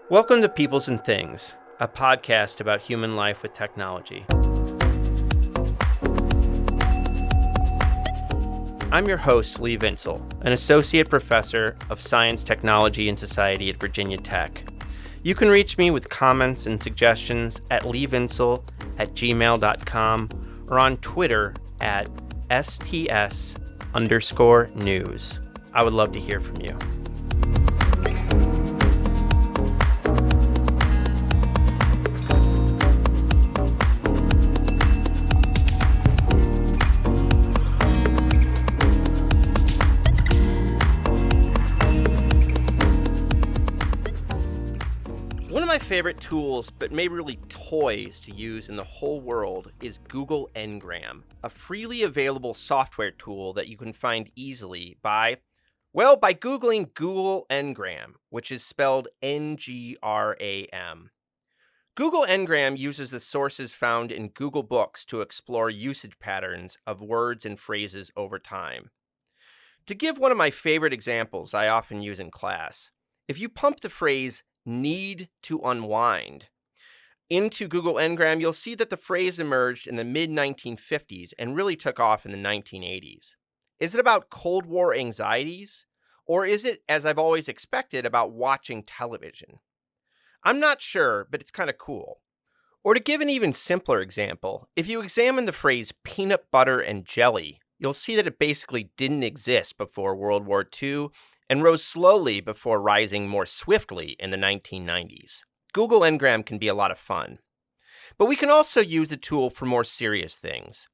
Welcome to Peoples and Things, a podcast about human life with technology. I'm your host, Lee Vinsel, an associate professor of science, technology, and society at Virginia Tech. You can reach me with comments and suggestions at leevinsel@gmail.com or on Twitter at sts_news. I would love to hear from you. One of my favorite tools, but maybe really toys to use in the whole world, is Google Ngram, a freely available software tool that you can find easily by Googling Google Ngram, which is spelled Ngram. Google Ngram uses the sources found in Google Books to explore usage patterns of words and phrases over time. To give one of my favorite examples I often use in class, if you pump the phrase "need to unwind" into Google Ngram, you'll see that the phrase emerged in the mid-1950s and really took off in the 1980s. Is it about Cold War anxieties? Or is it, as I've always expected, about watching television? I'm not sure, but it's kind of cool. Or to give an even simpler example, if you examine the phrase peanut butter and jelly, you'll see that it basically didn't exist before World War II and rose slowly before rising more swiftly in the 1990s. Google Ngram can be a lot of fun. But we can also use the tool for more serious things.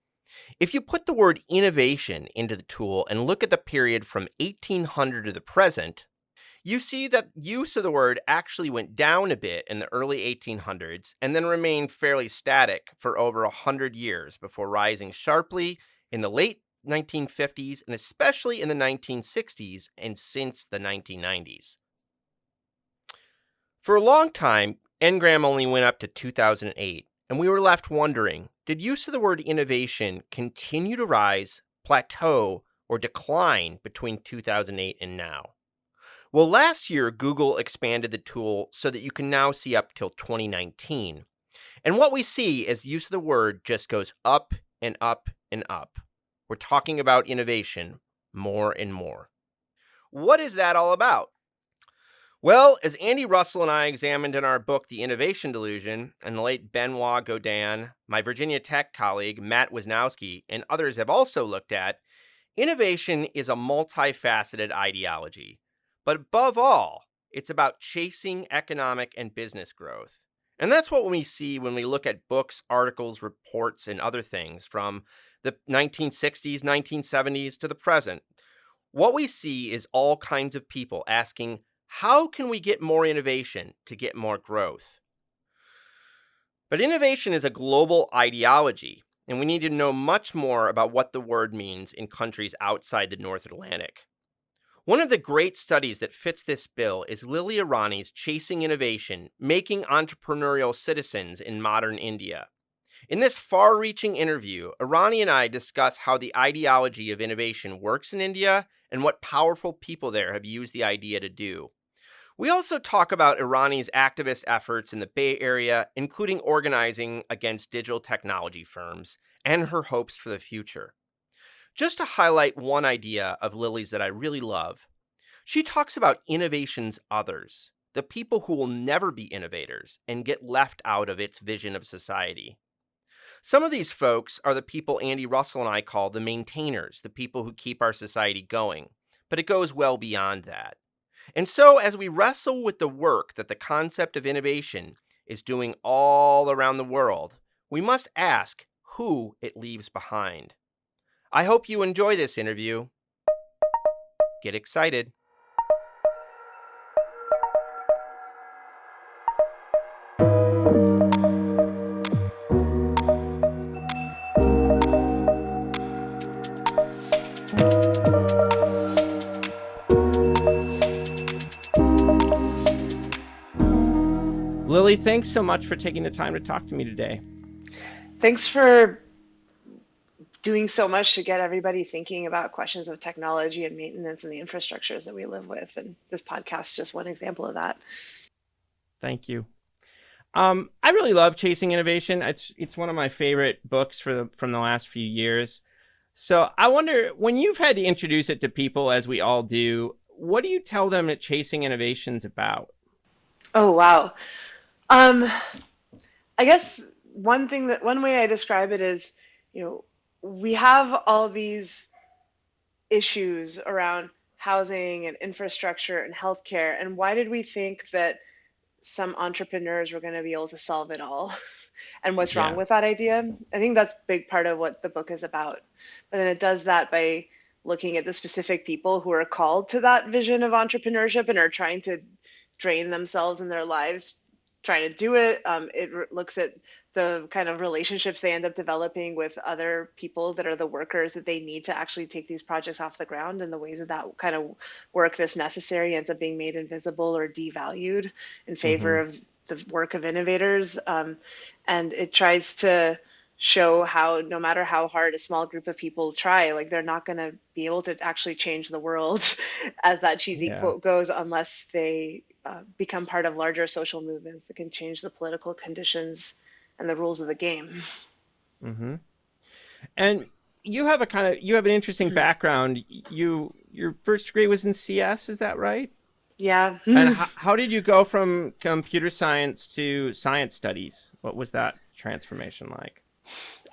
If you put the word innovation into the tool and look at the period from 1800 to the present, you see that use of the word actually went down a bit in the early 1800s and then remained fairly static for over 100 years before rising sharply in the late 1950s and especially in the 1960s and since the 1990s. For a long time, Ngram only went up to 2008, and we were left wondering, did use of the word innovation continue to rise, plateau, or decline between 2008 and now? Well, last year, Google expanded the tool so that you can now see up till 2019. And what we see is use of the word just goes up and up and up. We're talking about innovation more and more. What is that all about? Well, as Andy Russell and I examined in our book, The Innovation Delusion, and the late Benoit Godin, my Virginia Tech colleague, Matt Wisnowski, and others have also looked at, innovation is a multifaceted ideology. But above all, it's about chasing economic and business growth. And that's what we see when we look at books, articles, reports, and other things from the 1960s, 1970s to the present. What we see is all kinds of people asking, how can we get more innovation to get more growth? But innovation is a global ideology, and we need to know much more about what the word means in countries outside the North Atlantic. One of the great studies that fits this bill is Lilly Irani's Chasing Innovation, Making Entrepreneurial Citizens in Modern India. In this far-reaching interview, Irani and I discuss how the ideology of innovation works in India and what powerful people there have used the idea to do. We also talk about Irani's activist efforts in the Bay Area, including organizing against digital technology firms, and her hopes for the future. Just to highlight one idea of Lilly's that I really love, she talks about innovation's others, the people who will never be innovators and get left out of its vision of society. Some of these folks are the people Andy Russell and I call the maintainers, the people who keep our society going, but it goes well beyond that. And so as we wrestle with the work that the concept of innovation is doing all around the world, we must ask who it leaves behind. I hope you enjoy this interview. Get excited. Lilly, thanks so much for taking the time to talk to me today. Thanks for doing so much to get everybody thinking about questions of technology and maintenance and the infrastructures that we live with. And this podcast is just one example of that. Thank you. I really love Chasing Innovation. It's one of my favorite books from the last few years. So I wonder, when you've had to introduce it to people, as we all do, what do you tell them that Chasing Innovation's about? Oh, wow. Um, I guess one way I describe it is, you know, we have all these issues around housing and infrastructure and healthcare, and why did we think that some entrepreneurs were going to be able to solve it all? And what's wrong Yeah. with that idea? I think that's a big part of what the book is about. But then it does that by looking at the specific people who are called to that vision of entrepreneurship and are trying to drain themselves in their lives trying to do it. Looks at the kind of relationships they end up developing with other people that are the workers that they need to actually take these projects off the ground, and the ways that that kind of work that's necessary ends up being made invisible or devalued in favor Mm-hmm. of the work of innovators. And it tries to show how no matter how hard a small group of people try, like they're not going to be able to actually change the world, as that cheesy Yeah. quote goes, unless they become part of larger social movements that can change the political conditions and the rules of the game. Mm-hmm. And you have an interesting Mhm. background. Your first degree was in CS, is that right? Yeah. And how did you go from computer science to science studies? What was that transformation like?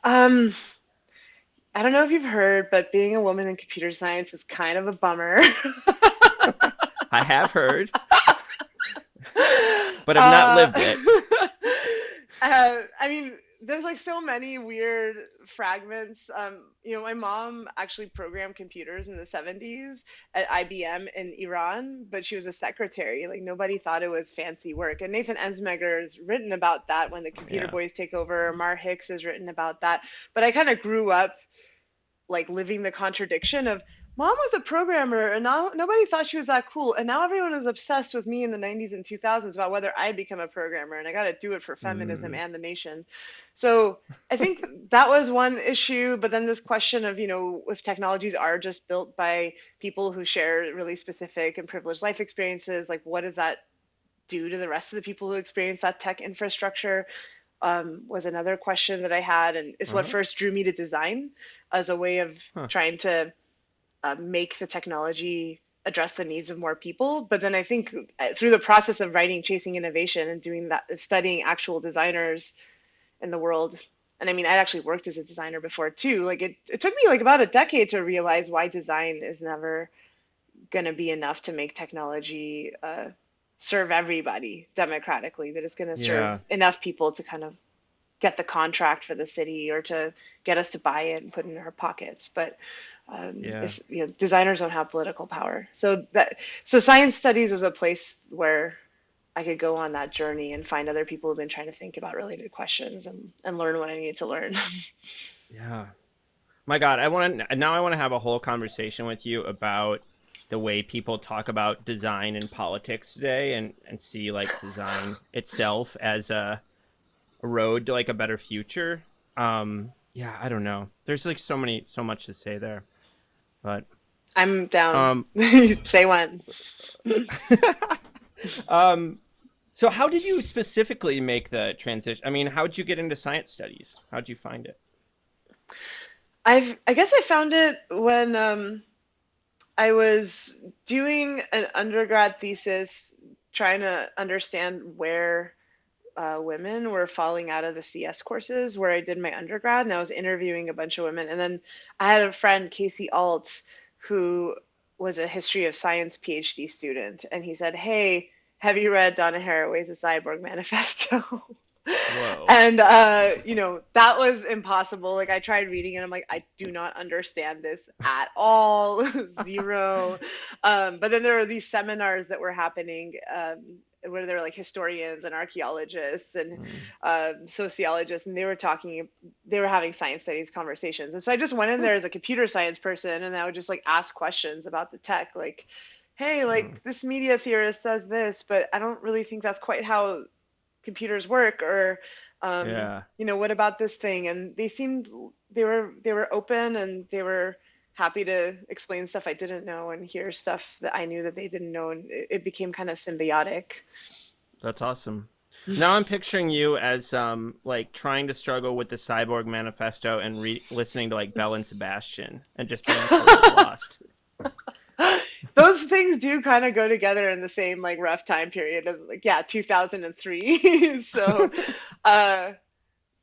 um, I don't know if you've heard, but being a woman in computer science is kind of a bummer. I have heard, but have not uh, lived it. I mean, there's like so many weird fragments. My mom actually programmed computers in the 70s at IBM in Iran, but she was a secretary. Like nobody thought it was fancy work. And Nathan Ensmenger has written about that when the computer Yeah. boys take over. Mar Hicks has written about that. But I kind of grew up like living the contradiction of mom was a programmer and now nobody thought she was that cool, and now everyone is obsessed with me in the 90s and 2000s about whether I become a programmer, and I got to do it for feminism Mm, and the nation. So I think that was one issue, but then this question of, if technologies are just built by people who share really specific and privileged life experiences, like what does that do to the rest of the people who experience that tech infrastructure? Was another question that I had, and is what uh-huh. first drew me to design as a way of Huh. trying to make the technology address the needs of more people. But then I think through the process of writing Chasing Innovation and doing that, studying actual designers in the world, and I mean, I'd actually worked as a designer before too. Like it took me like about a decade to realize why design is never going to be enough to make technology serve everybody democratically, that it's going to serve Yeah. enough people to kind of get the contract for the city or to get us to buy it and put it in our pockets. But Yeah. designers don't have political power. So science studies was a place where I could go on that journey and find other people who've been trying to think about related questions and learn what I needed to learn. Yeah. My God, I want to have a whole conversation with you about the way people talk about design and politics today, and see like design itself as a road to like a better future. Yeah, I don't know. There's like so much to say there. But I'm down. um Say when. um so how did you specifically make the transition? I mean, how'd you get into science studies? How'd you find it? I guess I found it when I was doing an undergrad thesis trying to understand where women were falling out of the CS courses where I did my undergrad, and I was interviewing a bunch of women. And then I had a friend, Casey Alt, who was a history of science PhD student, and he said, "Hey, have you read Donna Haraway's The Cyborg Manifesto?" Whoa. And that was impossible. Like I tried reading it, I'm like, I do not understand this at all. Zero. But then there were these seminars that were happening, where there were like historians and archaeologists and Mm. sociologists, and they were having science studies conversations. And so I just went in Huh. there as a computer science person, and I would just like ask questions about the tech, like, hey, Mm. like this media theorist says this, but I don't really think that's quite how computers work, or Yeah. what about this thing? And they were open, and they were happy to explain stuff I didn't know and hear stuff that I knew that they didn't know, and it became kind of symbiotic. That's awesome. Now I'm picturing you as like trying to struggle with the Cyborg Manifesto and listening to like Bell and Sebastian and just being totally lost. Those things do kind of go together in the same like rough time period of like, yeah, 2003. So, uh,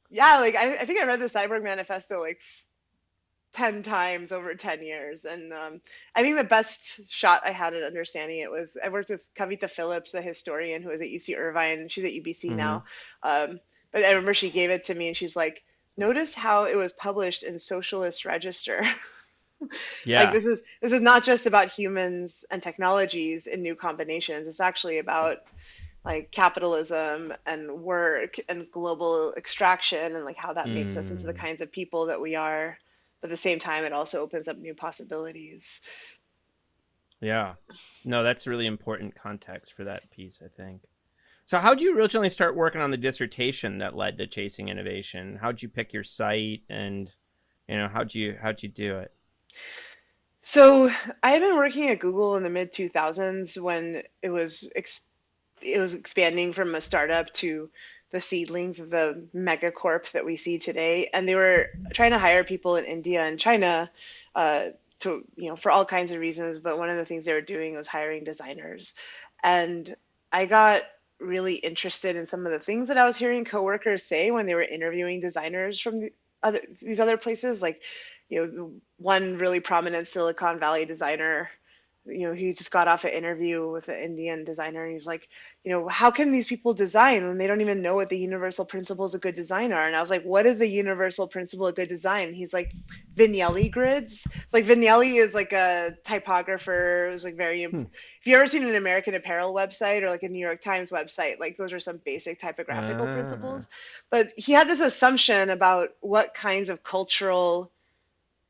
yeah, like I think I read the Cyborg Manifesto like 10 times over 10 years. And I think the best shot I had at understanding it was I worked with Kavita Phillips, the historian who was at UC Irvine. She's at UBC Hmm. now. But I remember she gave it to me and she's like, notice how it was published in Socialist Register. Like Yeah. this is not just about humans and technologies in new combinations. It's actually about like capitalism and work and global extraction and like how that makes us into the Mm. kinds of people that we are. But at the same time, it also opens up new possibilities. Yeah. No, that's really important context for that piece, I think. So how'd you originally start working on the dissertation that led to Chasing Innovation? How'd you pick your site and how'd you do it? So I had been working at Google in the mid 2000s when it was expanding from a startup to the seedlings of the megacorp that we see today, and they were trying to hire people in India and China uh, to for all kinds of reasons. But one of the things they were doing was hiring designers, and I got really interested in some of the things that I was hearing coworkers say when they were interviewing designers from these other places, like one really prominent Silicon Valley designer, he just got off an interview with an Indian designer, and he was like, how can these people design when they don't even know what the universal principles of good design are? And I was like, what is the universal principle of good design? And he's like, Vignelli grids. It's like Vignelli is like a typographer. It was like if Hmm. you ever seen an American Apparel website or like a New York Times website, like those are some basic typographical Ah. principles. But he had this assumption about what kinds of cultural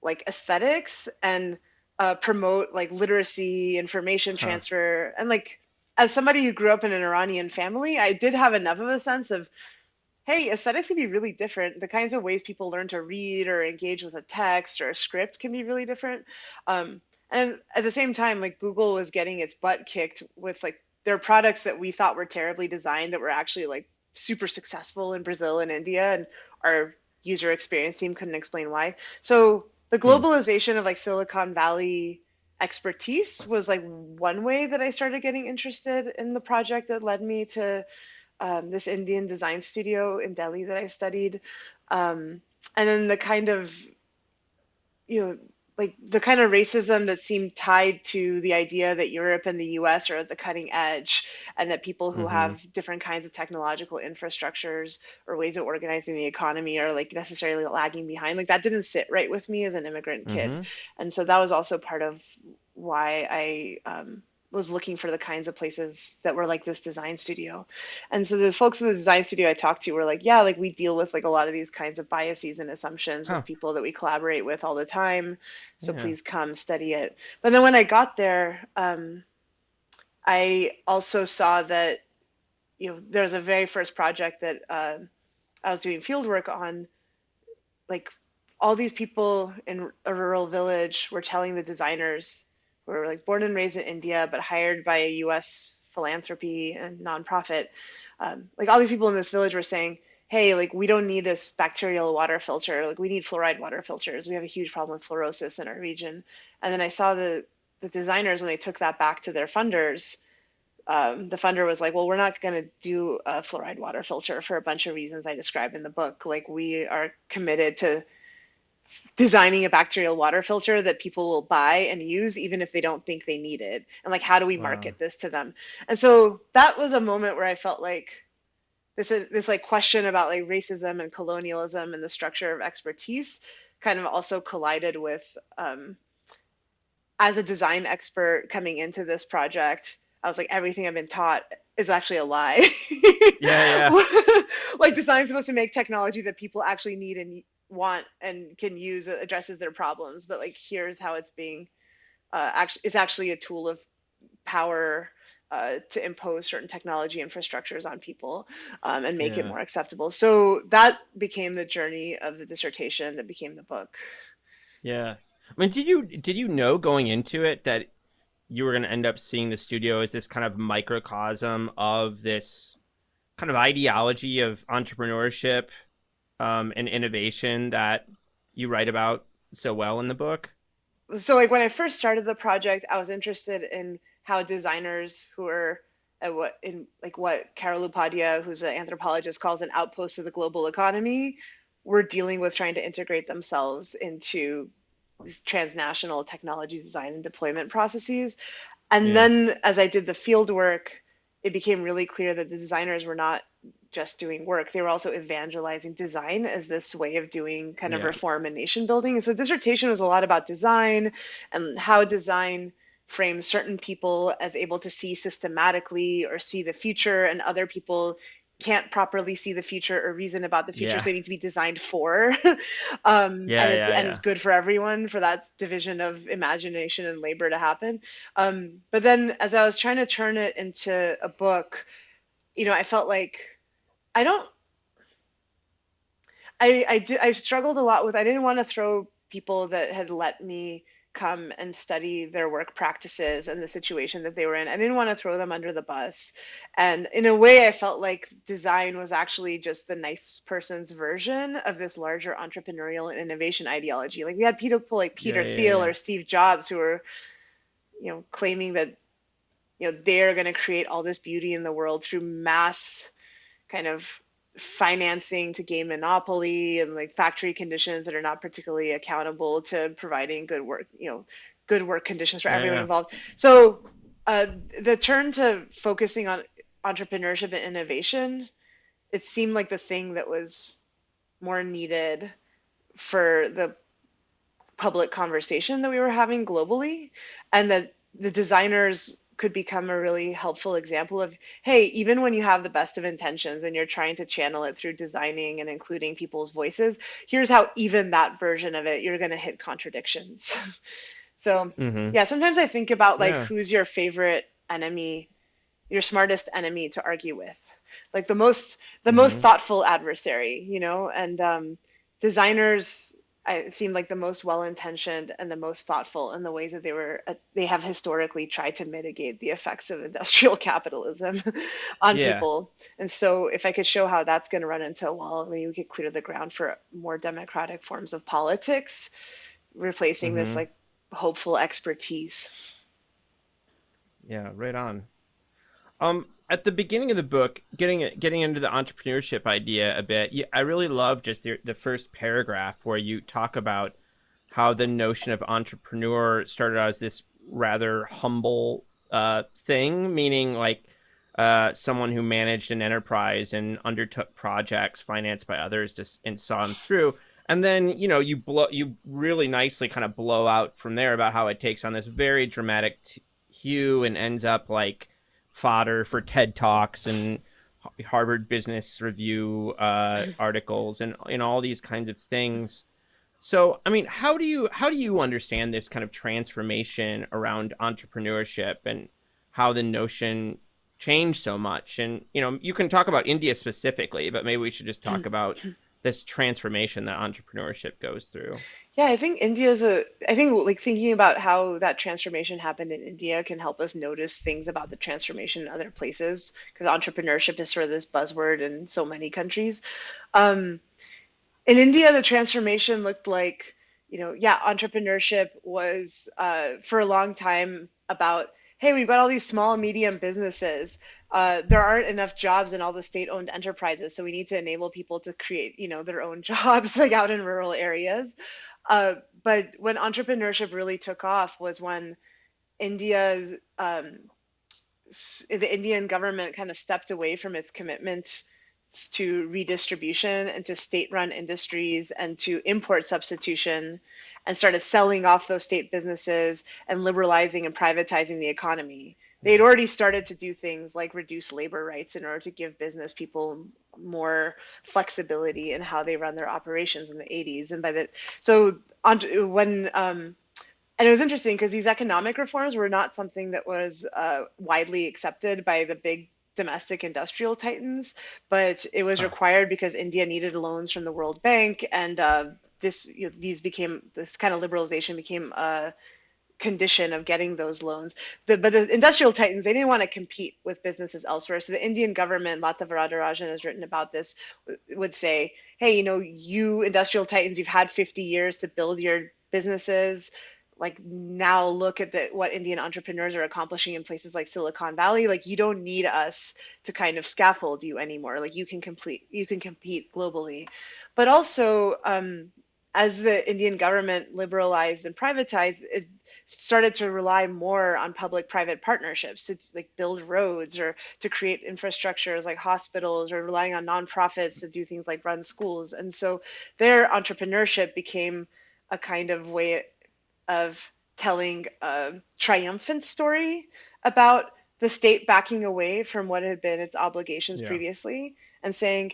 like aesthetics and promote like literacy, information Huh. transfer, and like as somebody who grew up in an Iranian family, I did have enough of a sense of, hey, aesthetics can be really different. The kinds of ways people learn to read or engage with a text or a script can be really different. And at the same time, like Google was getting its butt kicked with like their products that we thought were terribly designed that were actually like super successful in Brazil and India, and our user experience team couldn't explain why. So the Hmm. globalization of like Silicon Valley expertise was like one way that I started getting interested in the project that led me to this Indian design studio in Delhi that I studied. And then the kind of, you know, like the kind of racism that seemed tied to the idea that Europe and the US are at the cutting edge, and that people who Mm-hmm. have different kinds of technological infrastructures or ways of organizing the economy are like necessarily lagging behind. Like that didn't sit right with me as an immigrant kid. Mm-hmm. And so that was also part of why I was looking for the kinds of places that were like this design studio. And so the folks in the design studio I talked to were like, yeah, like we deal with like a lot of these kinds of biases and assumptions Huh. with people that we collaborate with all the time. So Yeah. please come study it. But then when I got there, I also saw that, there was a very first project that I was doing field work on, like all these people in a rural village were telling the designers who were like born and raised in India but hired by a US philanthropy and nonprofit, like all these people in this village were saying, hey, like we don't need this bacterial water filter, like we need fluoride water filters, we have a huge problem with fluorosis in our region. And then I saw the designers when they took that back to their funders, the funder was like, well, we're not going to do a fluoride water filter for a bunch of reasons I describe in the book. Like, we are committed to designing a bacterial water filter that people will buy and use even if they don't think they need it. And like, how do we Wow. market this to them? And so that was a moment where I felt like this like question about like racism and colonialism and the structure of expertise kind of also collided with, as a design expert coming into this project, I was like, everything I've been taught is actually a lie. Yeah, yeah. Like design's supposed to make technology that people actually need and want and can use that addresses their problems. But like, here's how it's being actually, it's actually a tool of power to impose certain technology infrastructures on people, and make it Yeah. more acceptable. So that became the journey of the dissertation that became the book. Yeah. I mean, did you know going into it that you were going to end up seeing the studio as this kind of microcosm of this kind of ideology of entrepreneurship and innovation that you write about so well in the book. So like when I first started the project, I was interested in how designers who are at what Carol Upadhyay, who's an anthropologist, calls an outpost of the global economy, were dealing with trying to integrate themselves into these transnational technology design and deployment processes. And Yeah. then as I did the field work, it became really clear that the designers were not just doing work, they were also evangelizing design as this way of doing kind of Yeah. reform and nation building. And so dissertation was a lot about design and how design frames certain people as able to see systematically or see the future, and other people can't properly see the future or reason about the future, Yeah. so they need to be designed for. Yeah. Yeah. And Yeah. it's good for everyone for that division of imagination and labor to happen. But then as I was trying to turn it into a book, I felt like I don't I struggled a lot with, I didn't want to throw people that had let me come and study their work practices and the situation that they were in. I didn't want to throw them under the bus. And in a way, I felt like design was actually just the nice person's version of this larger entrepreneurial and innovation ideology. Like we had people like Yeah. Peter Yeah. Thiel Yeah. or Steve Jobs who were, claiming that, they're going to create all this beauty in the world through mass kind of financing to gain monopoly and like factory conditions that are not particularly accountable to providing good work conditions for Yeah. everyone Yeah. involved. So uh, the turn to focusing on entrepreneurship and innovation, it seemed like the thing that was more needed for the public conversation that we were having globally, and that the designers could become a really helpful example of, hey, even when you have the best of intentions and you're trying to channel it through designing and including people's voices, here's how even that version of it, you're going to hit contradictions. So Mm-hmm. yeah, sometimes I think about like Yeah. who's your favorite enemy, your smartest enemy to argue with, like the most Mm-hmm. thoughtful adversary, and designers, seem like the most well-intentioned and the most thoughtful in the ways that they have historically tried to mitigate the effects of industrial capitalism on Yeah. people. And so if I could show how that's going to run into a wall, maybe we could clear the ground for more democratic forms of politics, replacing this Mm-hmm. like hopeful expertise. Yeah. Right on. At the beginning of the book, getting into the entrepreneurship idea a bit, I really love just the first paragraph where you talk about how the notion of entrepreneur started out as this rather humble thing, meaning like someone who managed an enterprise and undertook projects financed by others and saw them through. And then you really nicely kind of blow out from there about how it takes on this very dramatic hue and ends up like fodder for TED Talks and Harvard Business Review articles and all these kinds of things. So, I mean, how do you understand this kind of transformation around entrepreneurship and how the notion changed so much? And you can talk about India specifically, but maybe we should just talk about this transformation that entrepreneurship goes through. Yeah, I think like thinking about how that transformation happened in India can help us notice things about the transformation in other places, because entrepreneurship is sort of this buzzword in so many countries. Um, in India, the transformation looked like, yeah, entrepreneurship was for a long time about, hey, we've got all these small and medium businesses. There aren't enough jobs in all the state-owned enterprises, so we need to enable people to create, their own jobs like out in rural areas. Uh, but when entrepreneurship really took off was when India's the Indian government kind of stepped away from its commitment to redistribution and to state-run industries and to import substitution, and started selling off those state businesses and liberalizing and privatizing the economy. They had Yeah. already started to do things like reduce labor rights in order to give business people more flexibility in how they run their operations in the 80s. And by the so on when and it was interesting because these economic reforms were not something that was widely accepted by the big domestic industrial titans, but it was Huh. required because India needed loans from the World Bank, and this kind of liberalization became condition of getting those loans. But the industrial titans, they didn't want to compete with businesses elsewhere. So the Indian government, Lata Varadarajan has written about this, would say, hey, you industrial titans, you've had 50 years to build your businesses. Like, now look at what Indian entrepreneurs are accomplishing in places like Silicon Valley. Like, you don't need us to kind of scaffold you anymore. Like, you can compete globally. But also, as the Indian government liberalized and privatized, it started to rely more on public-private partnerships to like build roads or to create infrastructures like hospitals, or relying on nonprofits to do things like run schools. And so their entrepreneurship became a kind of way of telling a triumphant story about the state backing away from what had been its obligations Yeah. previously, and saying,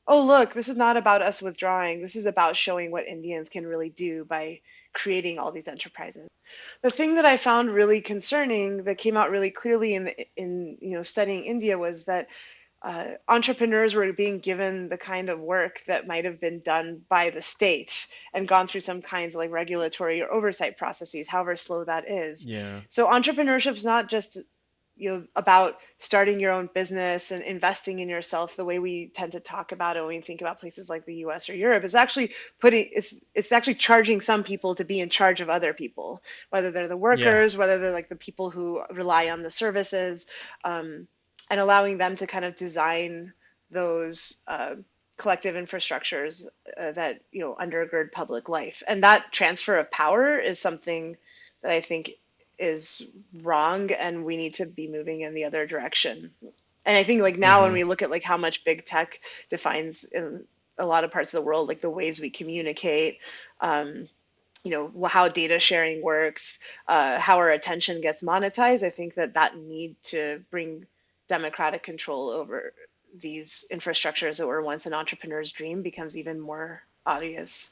oh, look, this is not about us withdrawing. This is about showing what Indians can really do by creating all these enterprises. The thing that I found really concerning, that came out really clearly in studying India, was that entrepreneurs were being given the kind of work that might have been done by the state and gone through some kinds of like regulatory or oversight processes, however slow that is. Yeah. So entrepreneurship is not just about starting your own business and investing in yourself the way we tend to talk about it when we think about places like the US or Europe. It's actually it's actually charging some people to be in charge of other people, whether they're the Yeah. workers, whether they're like the people who rely on the services, and allowing them to kind of design those collective infrastructures that undergird public life. And that transfer of power is something that I think is wrong, and we need to be moving in the other direction. And I think like now when Hmm. we look at like how much big tech defines in a lot of parts of the world, like the ways we communicate, how data sharing works, how our attention gets monetized, I think that need to bring democratic control over these infrastructures that were once an entrepreneur's dream becomes even more obvious.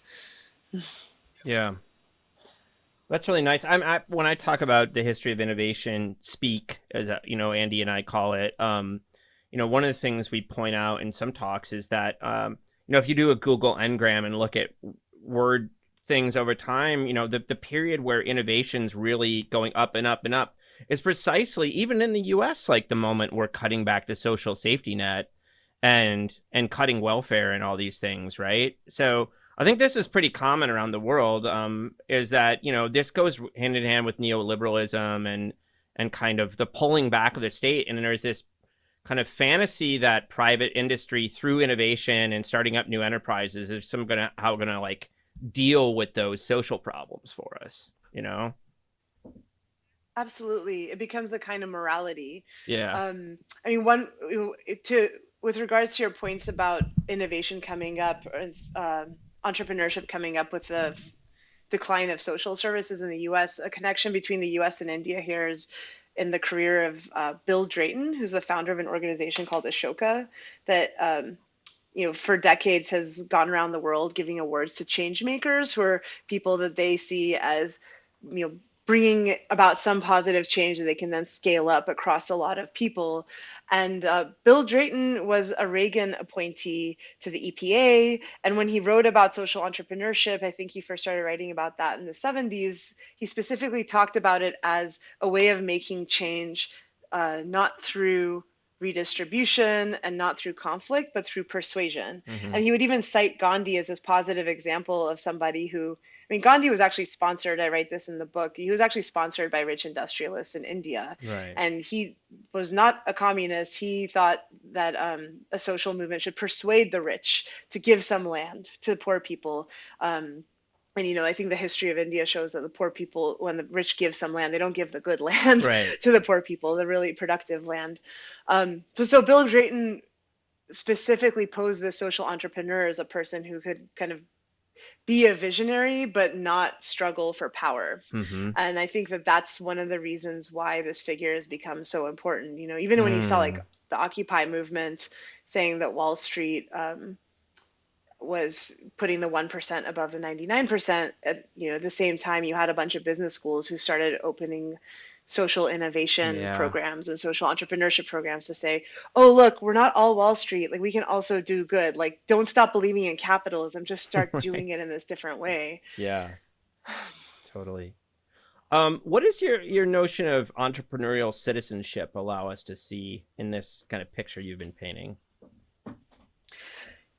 Yeah. That's really nice. When I talk about the history of innovation, speak as Andy and I call it. One of the things we point out in some talks is that if you do a Google Ngram and look at word things over time, the period where innovation's really going up and up and up is precisely, even in the U.S., like the moment we're cutting back the social safety net and cutting welfare and all these things, right? So I think this is pretty common around the world, is that, this goes hand in hand with neoliberalism and kind of the pulling back of the state. And there's this kind of fantasy that private industry, through innovation and starting up new enterprises, is how gonna like deal with those social problems for us, Absolutely, it becomes a kind of morality. Yeah. I mean, one to with regards to your points about innovation coming up, or entrepreneurship coming up with the decline of social services in the U.S., a connection between the U.S. and India here is in the career of Bill Drayton, who's the founder of an organization called Ashoka that for decades has gone around the world giving awards to change makers, who are people that they see as bringing about some positive change that they can then scale up across a lot of people. And Bill Drayton was a Reagan appointee to the EPA. And when he wrote about social entrepreneurship, I think he first started writing about that in the 70s. He specifically talked about it as a way of making change, not through redistribution and not through conflict, but through persuasion. Hmm. And he would even cite Gandhi as this positive example of somebody who, I mean, Gandhi was actually sponsored, I write this in the book, he was actually sponsored by rich industrialists in India. Right. And he was not a communist. He thought that a social movement should persuade the rich to give some land to poor people. And I think the history of India shows that the poor people, when the rich give some land, they don't give the good land Right. to the poor people, the really productive land. So Bill Drayton specifically posed this social entrepreneur as a person who could kind of be a visionary but not struggle for power. Hmm. And I think that that's one of the reasons why this figure has become so important. Even when you saw like Mm. the Occupy movement saying that Wall Street was putting the 1% above the 99%, at the same time you had a bunch of business schools who started opening social innovation Yeah. programs and social entrepreneurship programs to say, oh, look, we're not all Wall Street. Like, we can also do good. Like, don't stop believing in capitalism. Just start doing Right. it in this different way. Yeah. Totally. What does your notion of entrepreneurial citizenship allow us to see in this kind of picture you've been painting?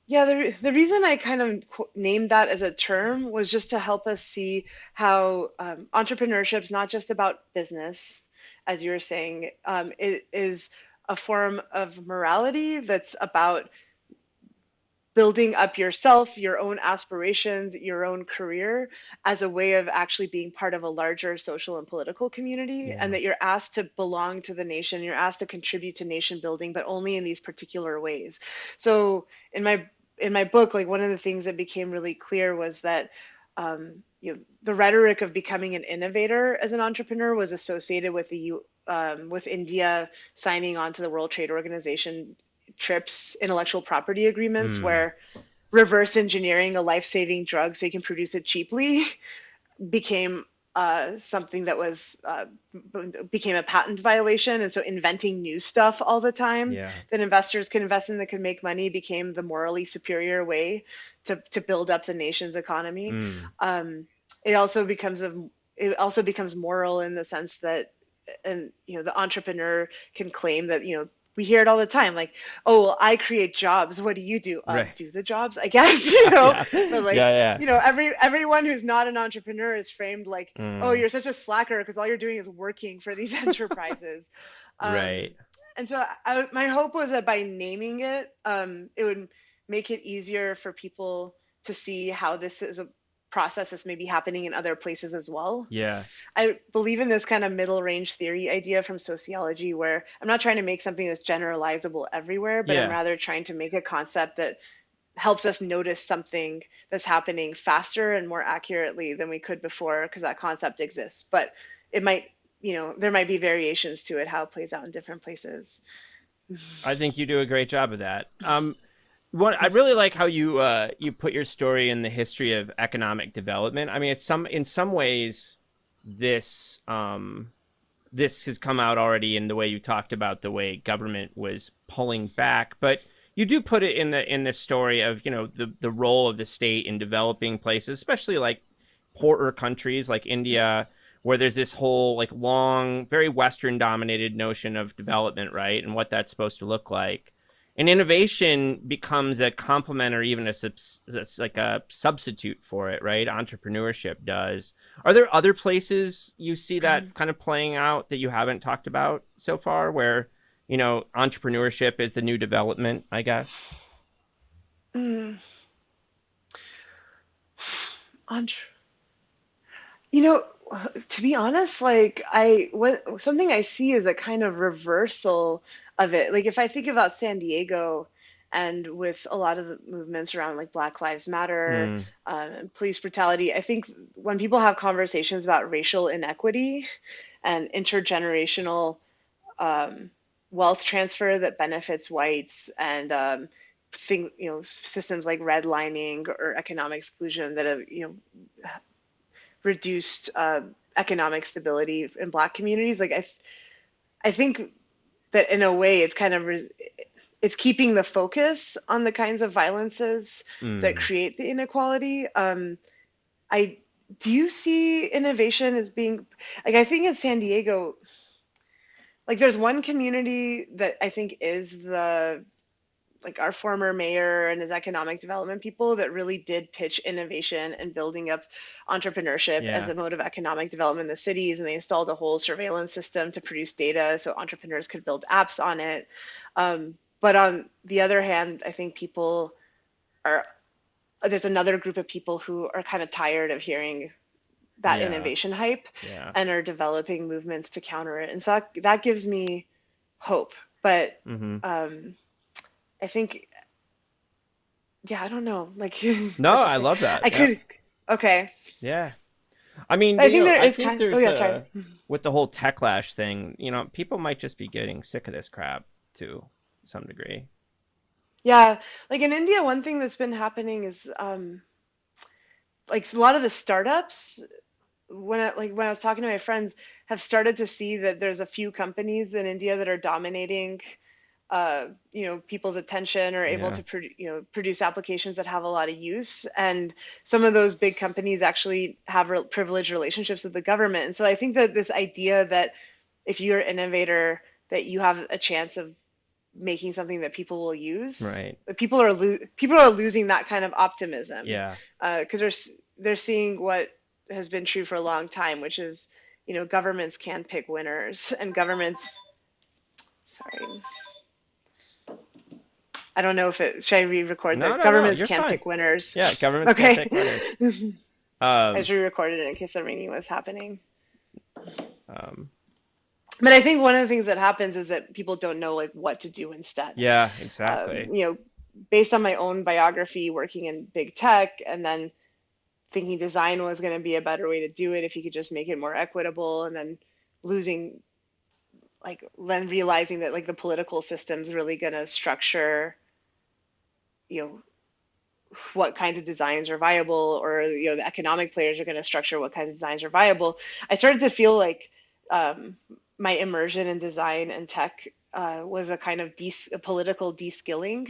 Yeah, the reason I kind of named that as a term was just to help us see how entrepreneurship is not just about business, as you were saying. It is a form of morality that's about building up yourself, your own aspirations, your own career as a way of actually being part of a larger social and political community, and Yeah. that you're asked to belong to the nation, you're asked to contribute to nation building, but only in these particular ways. So in my book, like one of the things that became really clear was that the rhetoric of becoming an innovator as an entrepreneur was associated with with India signing on to the World Trade Organization TRIPS intellectual property agreements, Mm, where reverse engineering a life-saving drug so you can produce it cheaply became something that was became a patent violation, and so inventing new stuff all the time yeah. that investors could invest in that could make money became the morally superior way to build up the nation's economy. Mm, Um, it also becomes a it also becomes moral in the sense that, and the entrepreneur can claim that, we hear it all the time, like, oh well, I create jobs, what do you do? right. Do the jobs, I guess. Yeah. But like, Yeah. everyone who's not an entrepreneur is framed like, Yeah. oh, you're such a slacker because all you're doing is working for these enterprises. um, Right. and so my hope was that by naming it, it would make it easier for people to see how this is a process that's maybe happening in other places as well. Yeah. I believe in this kind of middle range theory idea from sociology, where I'm not trying to make something that's generalizable everywhere, but I'm Yeah. rather trying to make a concept that helps us notice something that's happening faster and more accurately than we could before, because that concept exists. But it might, there might be variations to it, how it plays out in different places. I think you do a great job of that. What I really like how you put your story in the history of economic development. I mean, it's in some ways this this has come out already in the way you talked about the way government was pulling back, but you do put it in the story of the role of the state in developing places, especially like poorer countries like India, where there's this whole like long, very Western dominated notion of development, right, and what that's supposed to look like. And innovation becomes a complement or even like a substitute for it, right? Entrepreneurship does. Are there other places you see that kind of playing out that you haven't talked about so far, where entrepreneurship is the new development, I guess? Mm, entre- you know, to be honest, like what something I see is a kind of reversal of it. Like if I think about San Diego, and with a lot of the movements around like Black Lives Matter, Mm, and police brutality, I think when people have conversations about racial inequity and intergenerational um, wealth transfer that benefits whites, and systems like redlining or economic exclusion that have reduced economic stability in Black communities. Like I think that in a way it's kind of it's keeping the focus on the kinds of violences that mm. create the inequality. I Do you see innovation as being, like, I think in San Diego, like there's one community that I think is the, like, our former mayor and his economic development people that really did pitch innovation and building up entrepreneurship as Yeah. a mode of economic development in the cities. And they installed a whole surveillance system to produce data so entrepreneurs could build apps on it. But on the other hand, I think people are, there's another group of people who are kind of tired of hearing that Yeah. innovation hype Yeah. and are developing movements to counter it. And so that gives me hope. But Hmm. um, I think, yeah, I don't know, like, No, what to I say. love that. I Yeah. could, okay. Yeah. I mean, But I think there I is think oh there's yeah, sorry. a with the whole techlash thing, people might just be getting sick of this crap to some degree. Yeah, like in India, one thing that's been happening is like a lot of the startups, when I was talking to my friends, have started to see that there's a few companies in India that are dominating people's attention or able Yeah. to produce applications that have a lot of use. And some of those big companies actually have privileged relationships with the government. And so I think that this idea that if you're an innovator, that you have a chance of making something that people will use, Right. but people are losing that kind of optimism, Yeah. because they're seeing what has been true for a long time, which is, governments can pick winners, and governments, sorry, I don't know if it should I re-record No, that no, no. governments You're can fine. pick winners. Yeah. Governments can't Okay. pick winners. I Um, just re-recorded it in case a ringing was happening. um, But I think one of the things that happens is that people don't know like what to do instead. yeah, exactly. You know, based on my own biography, working in big tech, and then thinking design was going to be a better way to do it if you could just make it more equitable, and then losing then realizing that like the political system's really going to structure, you know, what kinds of designs are viable, or the economic players are going to structure what kinds of designs are viable. I started to feel like um, my immersion in design and tech was a kind of a political de-skilling,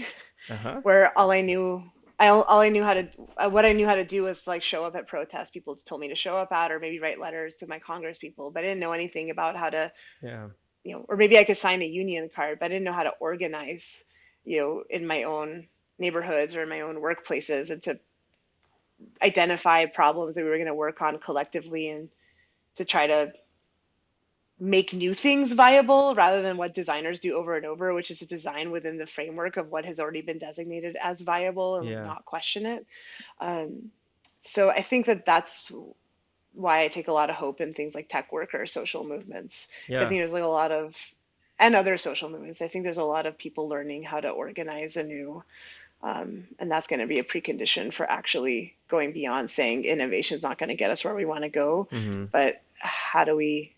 Uh-huh. where all I knew how to what I knew how to do was like show up at protests people told me to show up at, or maybe write letters to my congress people, but I didn't know anything about how to, Yeah. or maybe I could sign a union card, but I didn't know how to organize, in my own neighborhoods or in my own workplaces, and to identify problems that we were going to work on collectively, and to try to make new things viable rather than what designers do over and over, which is to design within the framework of what has already been designated as viable and Yeah. not question it. Um, so I think that that's why I take a lot of hope in things like tech work or social movements. Because I Yeah. think there's like a lot of, and other social movements, I think there's a lot of people learning how to organize anew. And that's going to be a precondition for actually going beyond saying innovation is not going to get us where we want to go, Hmm. but how do we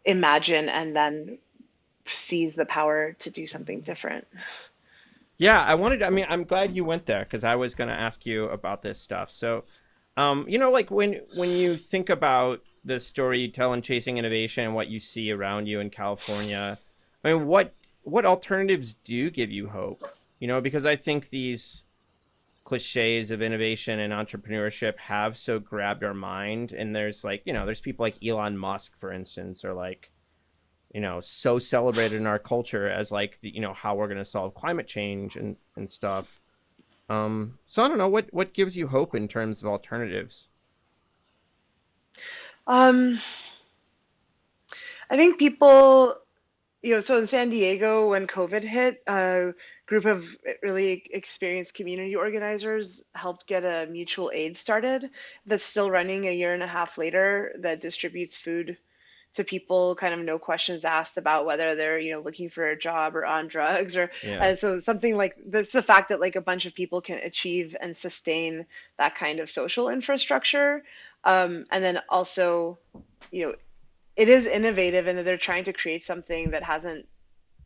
imagine and then seize the power to do something different? Yeah, I mean, I'm glad you went there because I was going to ask you about this stuff. So, like when you think about the story you tell in Chasing Innovation and what you see around you in California, I mean, what alternatives do give you hope? Because I think these cliches of innovation and entrepreneurship have so grabbed our mind, and there's people like Elon Musk, for instance, or like so celebrated in our culture as like how we're going to solve climate change and stuff. So I don't know what gives you hope in terms of alternatives. Um, I think people, so in San Diego, when COVID hit, a group of really experienced community organizers helped get a mutual aid started that's still running a year and a half later, that distributes food to people, kind of no questions asked about whether they're, looking for a job or on drugs, or Yeah. so something like this, the fact that like a bunch of people can achieve and sustain that kind of social infrastructure. And then also, you know, it is innovative in that they're trying to create something that hasn't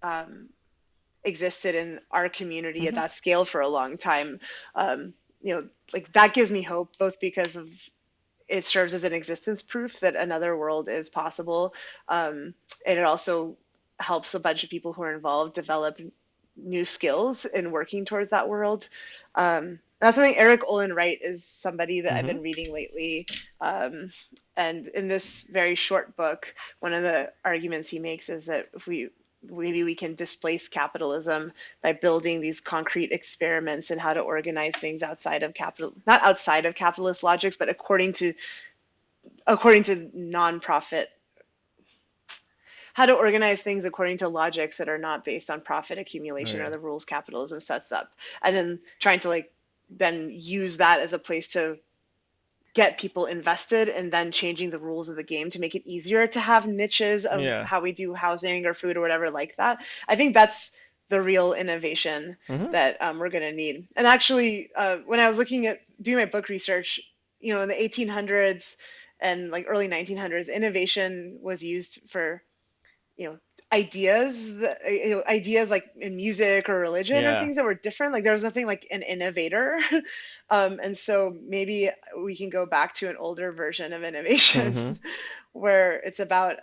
um, existed in our community at Hmm. that scale for a long time. Um, like that gives me hope, both because of it serves as an existence proof that another world is possible, and it also helps a bunch of people who are involved develop new skills in working towards that world. That's something. Eric Olin Wright is somebody that I've Hmm. been reading lately. Um, and in this very short book, one of the arguments he makes is that if we maybe we can displace capitalism by building these concrete experiments in how to organize things outside of capital, not outside of capitalist logics, but according to nonprofit, how to organize things according to logics that are not based on profit accumulation or Right. the rules capitalism sets up, and then trying to like then use that as a place to get people invested, and then changing the rules of the game to make it easier to have niches of Yeah. how we do housing or food or whatever like that. I think that's the real innovation Hmm. that we're going to need. And actually, when I was looking at doing my book research, in the 1800s and like early 1900s, innovation was used for, you know ideas that, ideas like in music or religion, or Yeah. things that were different. Like there was nothing like an innovator. And so maybe we can go back to an older version of innovation Hmm. where it's about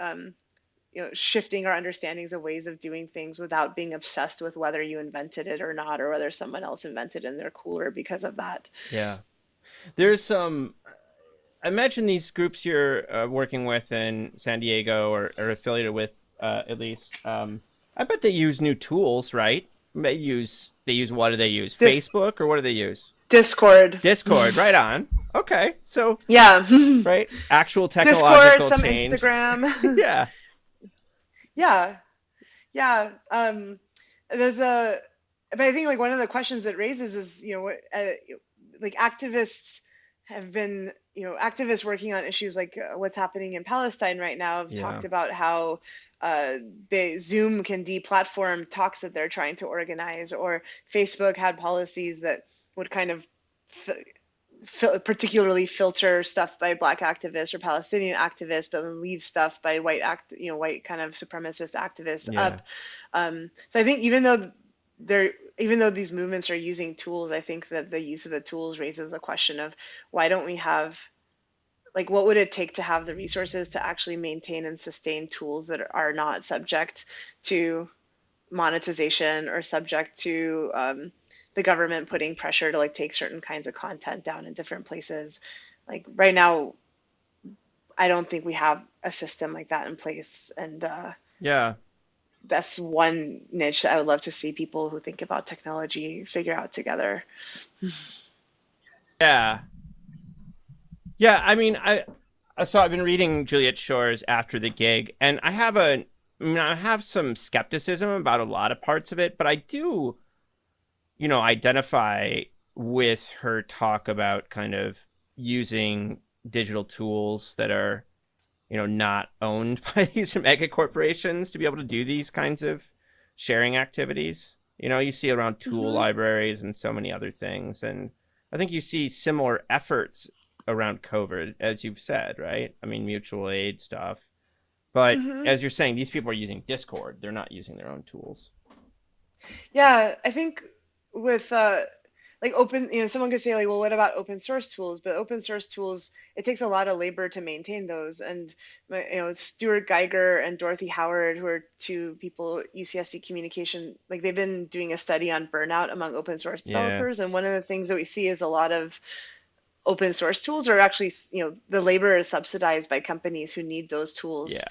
shifting our understandings of ways of doing things without being obsessed with whether you invented it or not, or whether someone else invented it and they're cooler because of that. Yeah. There's some. I imagine these groups you're working with in San Diego or affiliated with, at least. I bet they use new tools, right? They use what do they use? Di- Facebook or what do they use? Discord. Discord, right on. Okay, so Yeah. right, actual Discord, technological some change. Instagram. Yeah, Yeah. Yeah. There's a, but I think like one of the questions it raises is, like activists have been, activists working on issues like what's happening in Palestine right now have yeah, talked about how Zoom can deplatform talks that they're trying to organize, or Facebook had policies that would kind of particularly filter stuff by Black activists or Palestinian activists, but then leave stuff by white kind of supremacist activists yeah, up. So I think even though these movements are using tools, I think that the use of the tools raises the question of why don't we have, like, what would it take to have the resources to actually maintain and sustain tools that are not subject to monetization or subject to the government putting pressure to like take certain kinds of content down in different places. Like right now, I don't think we have a system like that in place, and yeah, that's one niche that I would love to see people who think about technology figure out together. yeah, yeah. I mean, so I've been reading Juliet Shore's After the Gig, and I have some skepticism about a lot of parts of it, but I do, identify with her talk about kind of using digital tools that are, not owned by these mega corporations to be able to do these kinds of sharing activities. You see around tool Hmm. libraries and so many other things. And I think you see similar efforts around COVID, as you've said, right? I mean, mutual aid stuff. But Hmm. as you're saying, these people are using Discord. They're not using their own tools. Yeah, I think with like open, someone could say like, well, what about open source tools? But open source tools, it takes a lot of labor to maintain those. And Stuart Geiger and Dorothy Howard, who are two people at UCSD Communication, like they've been doing a study on burnout among open source Yeah. developers. And one of the things that we see is a lot of open source tools are actually, the labor is subsidized by companies who need those tools, Yeah.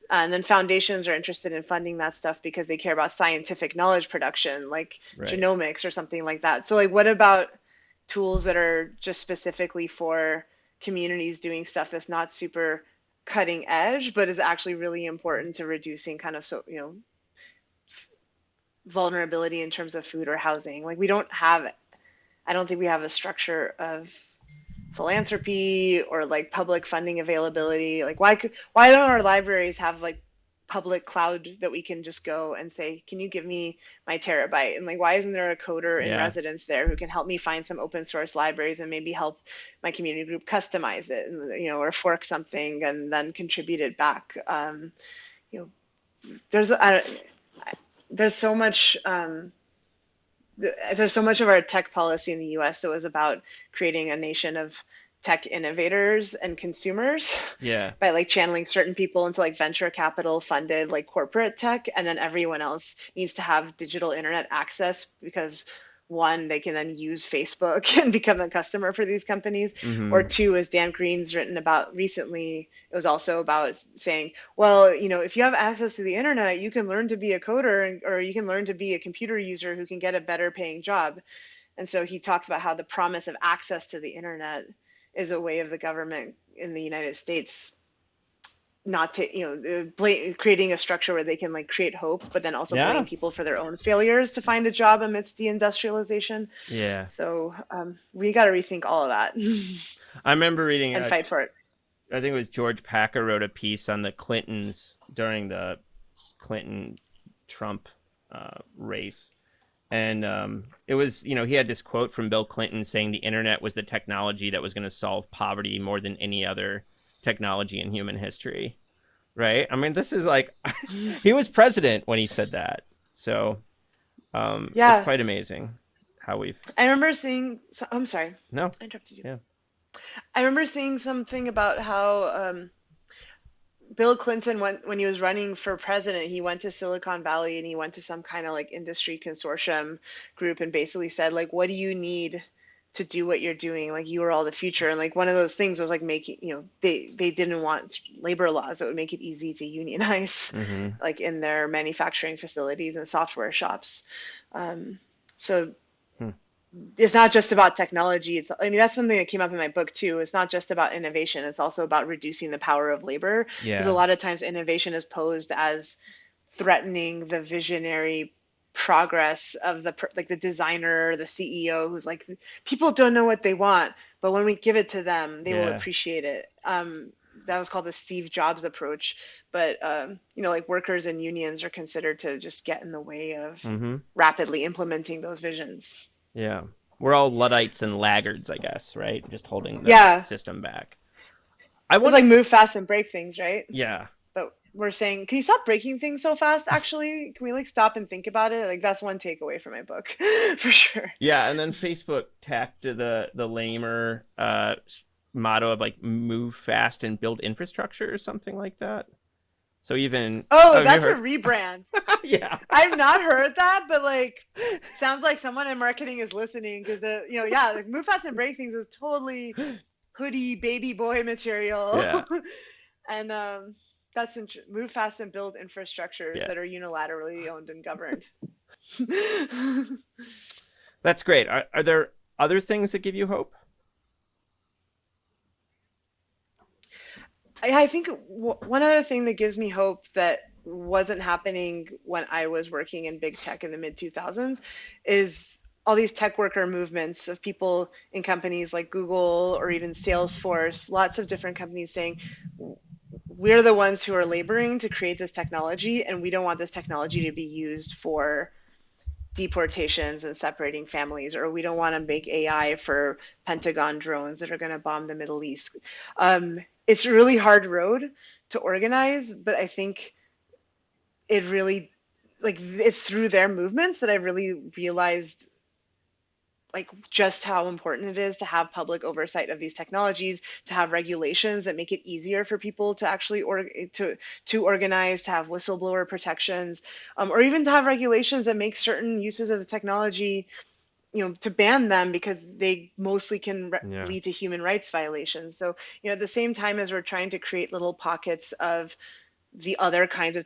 and then foundations are interested in funding that stuff because they care about scientific knowledge production, like Right. genomics or something like that. So, like, what about tools that are just specifically for communities doing stuff that's not super cutting edge, but is actually really important to reducing kind of vulnerability in terms of food or housing? Like, I don't think we have a structure of philanthropy or like public funding availability. Like why don't our libraries have like public cloud that we can just go and say, can you give me my terabyte? And like why isn't there a coder in Yeah. residence there who can help me find some open source libraries and maybe help my community group customize it, and or fork something and then contribute it back. You know, there's there's so much there's so much of our tech policy in the US that was about creating a nation of tech innovators and consumers Yeah. by like channeling certain people into like venture capital funded like corporate tech, and then everyone else needs to have digital internet access because one, they can then use Facebook and become a customer for these companies, or Mm-hmm. two, as Dan Green's written about recently, it was also about saying, well, if you have access to the internet, you can learn to be a coder, or you can learn to be a computer user who can get a better paying job. And so he talks about how the promise of access to the internet is a way of the government in the United States not to, creating a structure where they can like create hope, but then also blame Yeah. people for their own failures to find a job amidst deindustrialization. Yeah. So we got to rethink all of that I remember reading, and fight for it. I think it was George Packer wrote a piece on the Clintons during the Clinton Trump race. And it was, he had this quote from Bill Clinton saying the internet was the technology that was going to solve poverty more than any other technology in human history. Right? I mean, this is like, he was president when he said that. So it's Yeah, quite amazing how we've. I remember seeing. I'm sorry, No. I interrupted you. Yeah. I remember seeing something about how Bill Clinton went when he was running for president, he went to Silicon Valley and he went to some kind of like industry consortium group and basically said like, what do you need to do what you're doing? Like you are all the future. And like one of those things was like making, they didn't want labor laws that would make it easy to unionize Mm-hmm. like in their manufacturing facilities and software shops. So Hmm. it's not just about technology. It's, I mean, that's something that came up in my book too. It's not just about innovation. It's also about reducing the power of labor, because a Yeah. lot of times innovation is posed as threatening the visionary progress of like the designer, the CEO, who's like, people don't know what they want, but when we give it to them, they will Yeah. appreciate it. That was called the Steve Jobs approach. But like workers and unions are considered to just get in the way of Mm-hmm. rapidly implementing those visions. Yeah. We're all Luddites and laggards, I guess, right? Just holding the Yeah, system back. I it's want like to, move fast and break things, right? yeah. But we're saying, can you stop breaking things so fast, actually? Can we like stop and think about it? Like that's one takeaway from my book, for sure. Yeah, and then Facebook tacked to the lamer motto of like move fast and build infrastructure or something like that. So even Oh, have you that's a heard? rebrand. Yeah. I've not heard that, but like sounds like someone in marketing is listening because yeah, like move fast and break things is totally hoodie baby boy material. Yeah. And move fast and build infrastructures Yeah. that are unilaterally owned and governed. That's great. Are there other things that give you hope? I think one other thing that gives me hope that wasn't happening when I was working in big tech in the mid 2000s is all these tech worker movements of people in companies like Google or even Salesforce, lots of different companies saying, we're the ones who are laboring to create this technology, and we don't want this technology to be used for deportations and separating families, or we don't want to make AI for Pentagon drones that are going to bomb the Middle East. It's a really hard road to organize, but I think it really, like, it's through their movements that I really realized like just how important it is to have public oversight of these technologies, to have regulations that make it easier for people to actually to organize, to have whistleblower protections, or even to have regulations that make certain uses of the technology, to ban them because they mostly can Yeah. lead to human rights violations. So, at the same time as we're trying to create little pockets of the other kinds of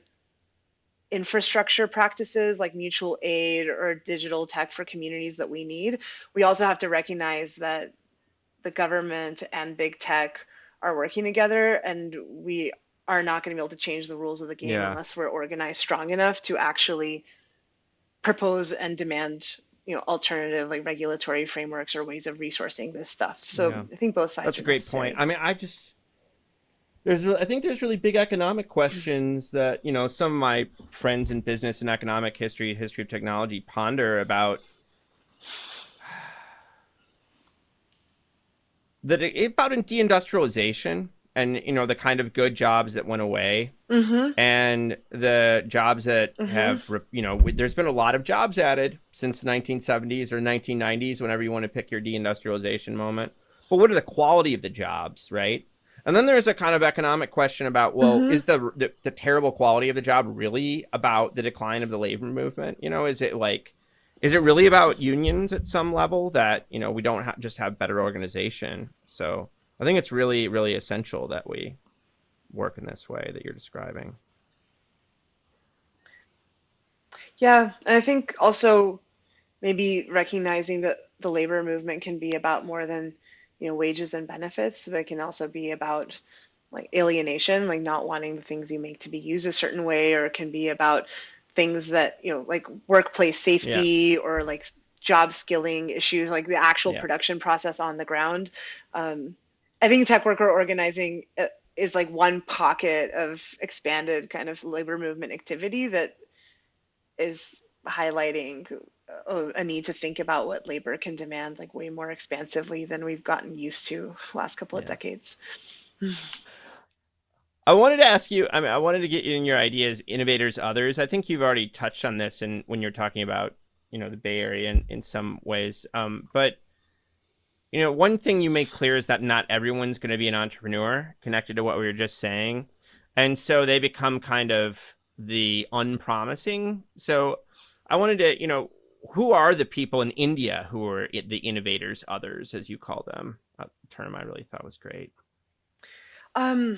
infrastructure practices like mutual aid or digital tech for communities that we need, we also have to recognize that the government and big tech are working together, and we are not going to be able to change the rules of the game Yeah. unless we're organized strong enough to actually propose and demand alternative like regulatory frameworks or ways of resourcing this stuff. So Yeah. I think both sides That's a are great point. necessary. I mean, I think there's really big economic questions that, some of my friends in business and economic history of technology ponder about about deindustrialization and, the kind of good jobs that went away Mm-hmm. and the jobs that Mm-hmm. have, there's been a lot of jobs added since the 1970s or 1990s, whenever you want to pick your deindustrialization moment. But what are the quality of the jobs, right? And then there's a kind of economic question about, well, Mm-hmm. is the terrible quality of the job really about the decline of the labor movement? Is it really about unions at some level that, we don't just have better organization? So I think it's really, really essential that we work in this way that you're describing. Yeah, and I think also maybe recognizing that the labor movement can be about more than, wages and benefits, but it can also be about like alienation, like not wanting the things you make to be used a certain way, or it can be about things that, like workplace Yeah. safety or like job skilling issues, like the actual Yeah. production process on the ground. I think tech worker organizing is like one pocket of expanded kind of labor movement activity that is highlighting a need to think about what labor can demand like way more expansively than we've gotten used to the last couple of Yeah. decades. I wanted to ask you, I wanted to get in your ideas, innovators, others. I think you've already touched on this and when you're talking about, the Bay Area in some ways. But one thing you make clear is that not everyone's going to be an entrepreneur, connected to what we were just saying. And so they become kind of the unpromising. So I wanted to, who are the people in India who are the innovators, others, as you call them? A term I really thought was great. Um,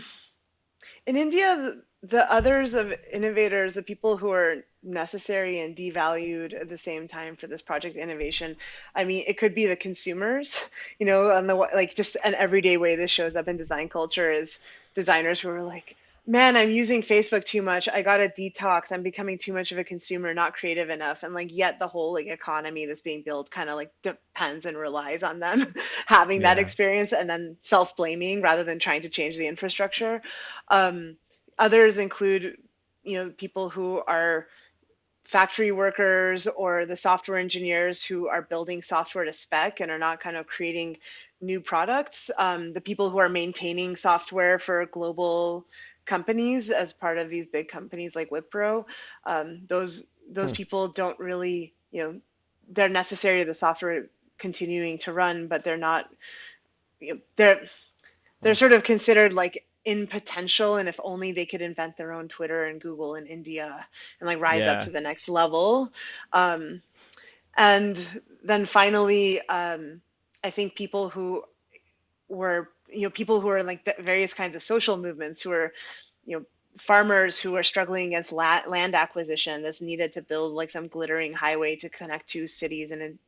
in India, the others of innovators, the people who are necessary and devalued at the same time for this project innovation, I mean, it could be the consumers, on the like just an everyday way this shows up in design culture is designers who are like, man, I'm using Facebook too much. I got to detox. I'm becoming too much of a consumer, not creative enough. And like, yet the whole like economy that's being built kind of like depends and relies on them having that Yeah. experience and then self-blaming rather than trying to change the infrastructure. Um, Others include, people who are factory workers or the software engineers who are building software to spec and are not kind of creating new products. The people who are maintaining software for global companies as part of these big companies like Wipro. Those Hmm. people don't really, they're necessary to the software continuing to run, but they're not, they're Hmm. sort of considered like in potential, and if only they could invent their own Twitter and Google in India and like rise up Yeah. to the next level. um, and then finally, I think people who were, people who are in like the various kinds of social movements who are, you know, farmers who are struggling against land acquisition that's needed to build like some glittering highway to connect two cities and,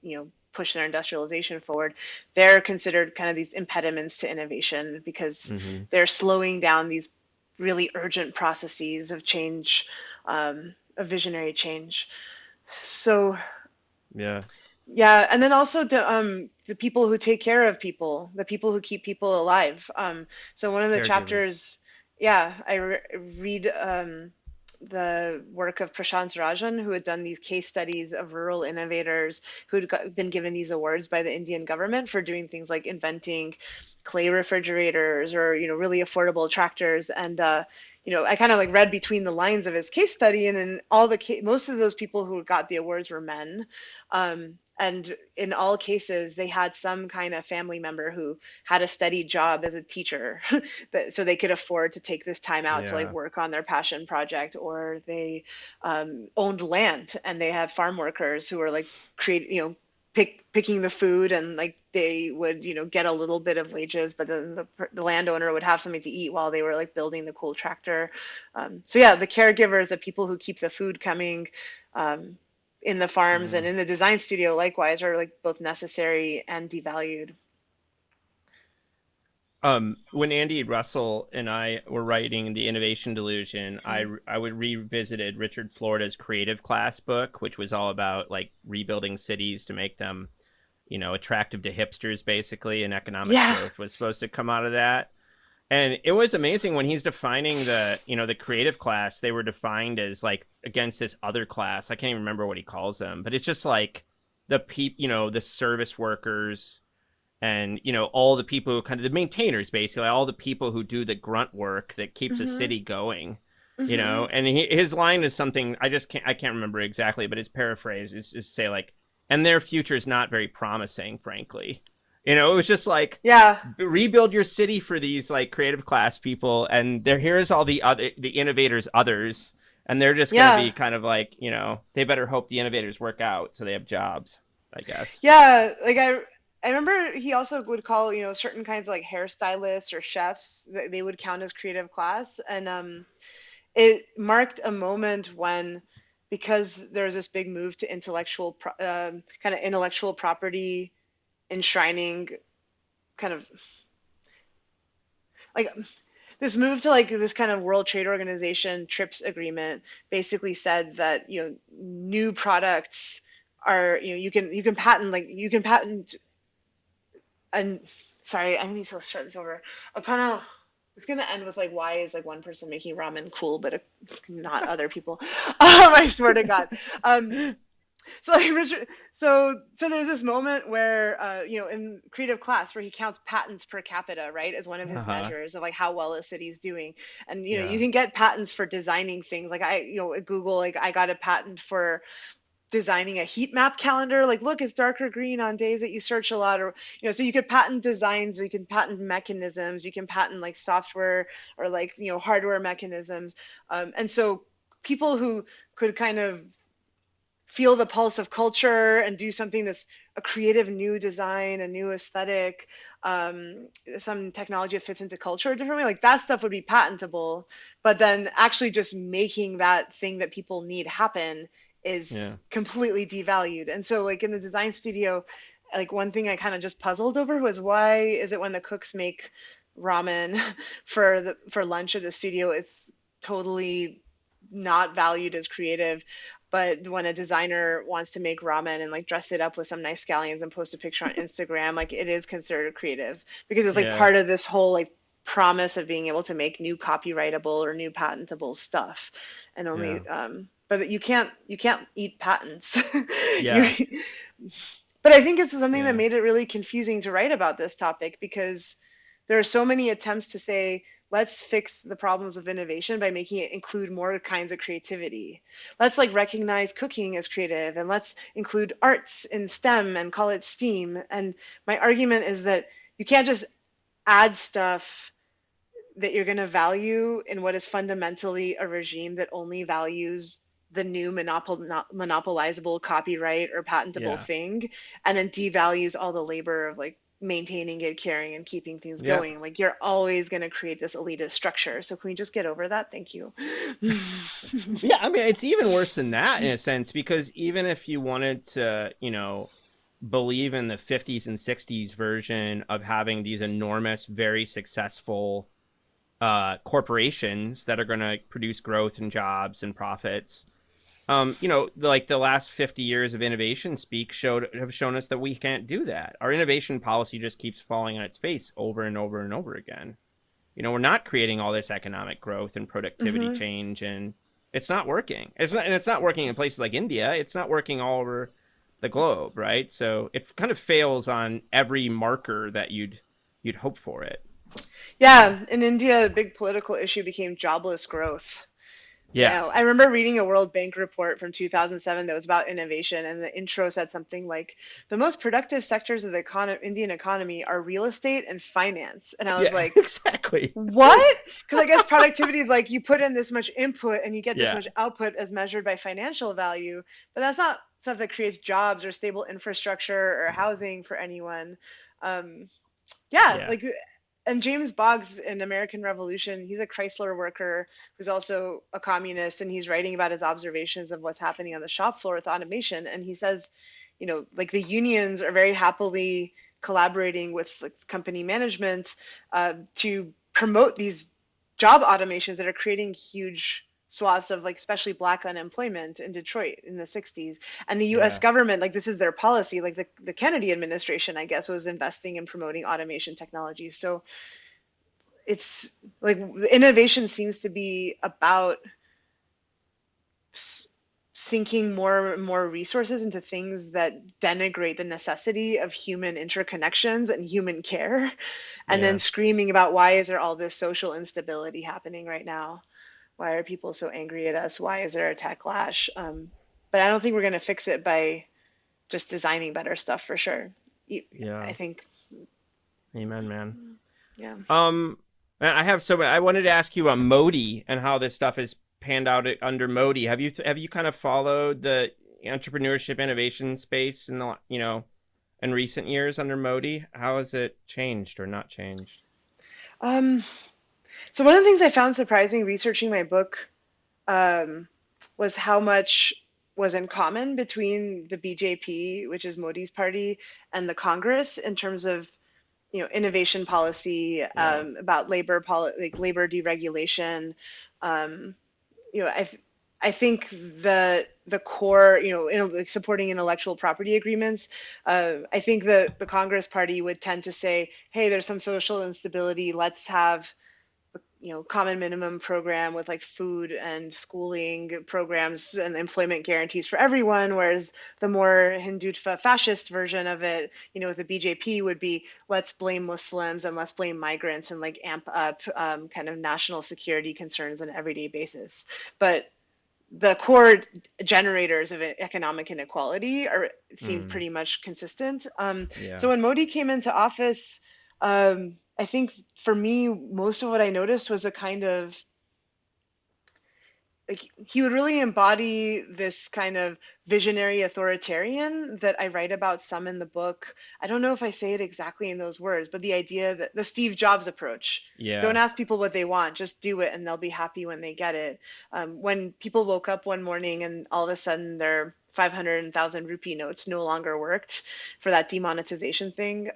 push their industrialization forward. They're considered kind of these impediments to innovation because Hmm. they're slowing down these really urgent processes of change, of visionary change. So Yeah. yeah, and then also the people who take care of people, the people who keep people alive. So one of the Caregivers. chapters, yeah, read the work of Prashant Rajan, who had done these case studies of rural innovators who'd been given these awards by the Indian government for doing things like inventing clay refrigerators or, really affordable tractors. And I kind of like read between the lines of his case study, and in most of those people who got the awards were men. And in all cases, they had some kind of family member who had a steady job as a teacher, so they could afford to take this time out to like Yeah. work on their passion project, or they owned land and they had farm workers who were like picking the food, and like they would get a little bit of wages, but then the landowner would have something to eat while they were like building the cool tractor. So yeah, the caregivers, the people who keep the food coming, um, in the farms and Yeah. in the design studio likewise, are like both necessary and devalued. When Andy Russell and I were writing The Innovation Delusion, Mhm. I would revisited Richard Florida's creative class book, which was all about like rebuilding cities to make them, attractive to hipsters basically, and economic Yeah. growth was supposed to come out of that. And it was amazing when he's defining the creative class, they were defined as like against this other class. I can't even remember what he calls them, but it's just like the service workers and all the people who kind of the maintainers, basically all the people who do the grunt work that keeps a Hmm. city going. Hmm. And his line is something I can't remember exactly, but it's paraphrased. It's just say like, and their future is not very promising, frankly. It was just like Yeah. rebuild your city for these like creative class people, and here's all the innovators, others, and they're just going to Yeah. be kind of like, they better hope the innovators work out so they have jobs, I guess. Yeah. Like I remember he also would call, certain kinds of like hairstylists or chefs, they would count as creative class. And it marked a moment when, because there was this big move to kind of intellectual property enshrining, kind of like this move to like this kind of World Trade Organization TRIPS agreement basically said that, new products are, you can patent. And sorry, I need to start this over. I kind of it's gonna end with like, why is like one person making ramen cool, but not other people? I swear to God. Um, so like Richard, so there's this moment where, in creative class where he counts patents per capita, right, as one of his Uh-huh. measures of like how well a city's doing. And you Yeah. can get patents for designing things. Like I, at Google, like I got a patent for designing a heat map calendar. Like, look, it's darker green on days that you search a lot, or so you could patent designs, you can patent mechanisms, you can patent like software or like hardware mechanisms, and so people who could kind of feel the pulse of culture and do something that's a creative new design, a new aesthetic, some technology that fits into culture a different way, like that stuff would be patentable. But then actually just making that thing that people need happen is Yeah. completely devalued. And so, like in the design studio, like one thing I kind of just puzzled over was why is it when the cooks make ramen for lunch at the studio, it's totally not valued as creative, but when a designer wants to make ramen and like dress it up with some nice scallions and post a picture on Instagram, like it is considered creative because it's like Yeah. part of this whole like promise of being able to make new copyrightable or new patentable stuff. And Yeah. only but you can't eat patents. Yeah. you, but I think it's something that Yeah. made it really confusing to write about this topic because there are so many attempts to say, let's fix the problems of innovation by making it include more kinds of creativity. Let's like recognize cooking as creative and let's include arts in STEM and call it STEAM. And my argument is that you can't just add stuff that you're going to value in what is fundamentally a regime that only values the new monopolizable copyright or patentable Yeah. thing, and then devalues all the labor of like maintaining it, carrying and keeping things Yeah. going. Like you're always going to create this elitist structure. So can we just get over that? Thank you. Yeah, I mean, it's even worse than that in a sense because even if you wanted to, believe in the 50s and 60s version of having these enormous, very successful corporations that are going to produce growth and jobs and profits, like the last 50 years of innovation speak have shown us that we can't do that. Our innovation policy just keeps falling on its face over and over and over again. We're not creating all this economic growth and productivity Hmm. change, and it's not working. It's not working in places like India. It's not working all over the globe, right? So it kind of fails on every marker that you'd hope for it. Yeah, in India, a big political issue became jobless growth. Yeah. Now, I remember reading a World Bank report from 2007 that was about innovation, and the intro said something like, the most productive sectors of the Indian economy are real estate and finance. And I was Yeah. like, Exactly. what? Because I guess productivity is like you put in this much input and you get this Yeah. much output as measured by financial value, but that's not stuff that creates jobs or stable infrastructure or housing for anyone. Um, yeah, Yeah. like, and James Boggs in American Revolution, he's a Chrysler worker who's also a communist, and he's writing about his observations of what's happening on the shop floor with automation. And he says, like the unions are very happily collaborating with like company management to promote these job automations that are creating huge swaths of like especially black unemployment in Detroit in the 60s. And the US Yeah. government, like this is their policy, like the Kennedy administration, I guess, was investing in promoting automation technology. So it's like innovation seems to be about sinking more and more resources into things that denigrate the necessity of human interconnections and human care, and then Yeah. screaming about why is there all this social instability happening right now? Why are people so angry at us? Why is there a techlash? But I don't think we're going to fix it by just designing better stuff for sure. I Yeah. think, Amen, man. yeah. I have I wanted to ask you on Modi and how this stuff is panned out under Modi. Have you kind of followed the entrepreneurship innovation space in the in recent years under Modi? How has it changed or not changed? Um, so one of the things I found surprising researching my book um, was how much was in common between the BJP, which is Modi's party, and the Congress in terms of innovation policy, Yeah. about like labor deregulation. Um, I think the core, like supporting intellectual property agreements. I think the Congress Party would tend to say, hey, there's some social instability. Let's have common minimum program with like food and schooling programs and employment guarantees for everyone, whereas the more Hindutva fascist version of it, with the BJP would be let's blame Muslims and let's blame migrants and like amp up kind of national security concerns on an everyday basis. But the core generators of economic inequality seem Mm, pretty much consistent. yeah. So when Modi came into office, I think for me, most of what I noticed was a kind of like he would really embody this kind of visionary authoritarian that I write about some in the book. I don't know if I say it exactly in those words, but the idea that the Steve Jobs approach, don't Yeah. ask people what they want, just do it and they'll be happy when they get it. When people woke up one morning and all of a sudden their 500,000 rupee notes no longer worked for that demonetization thing,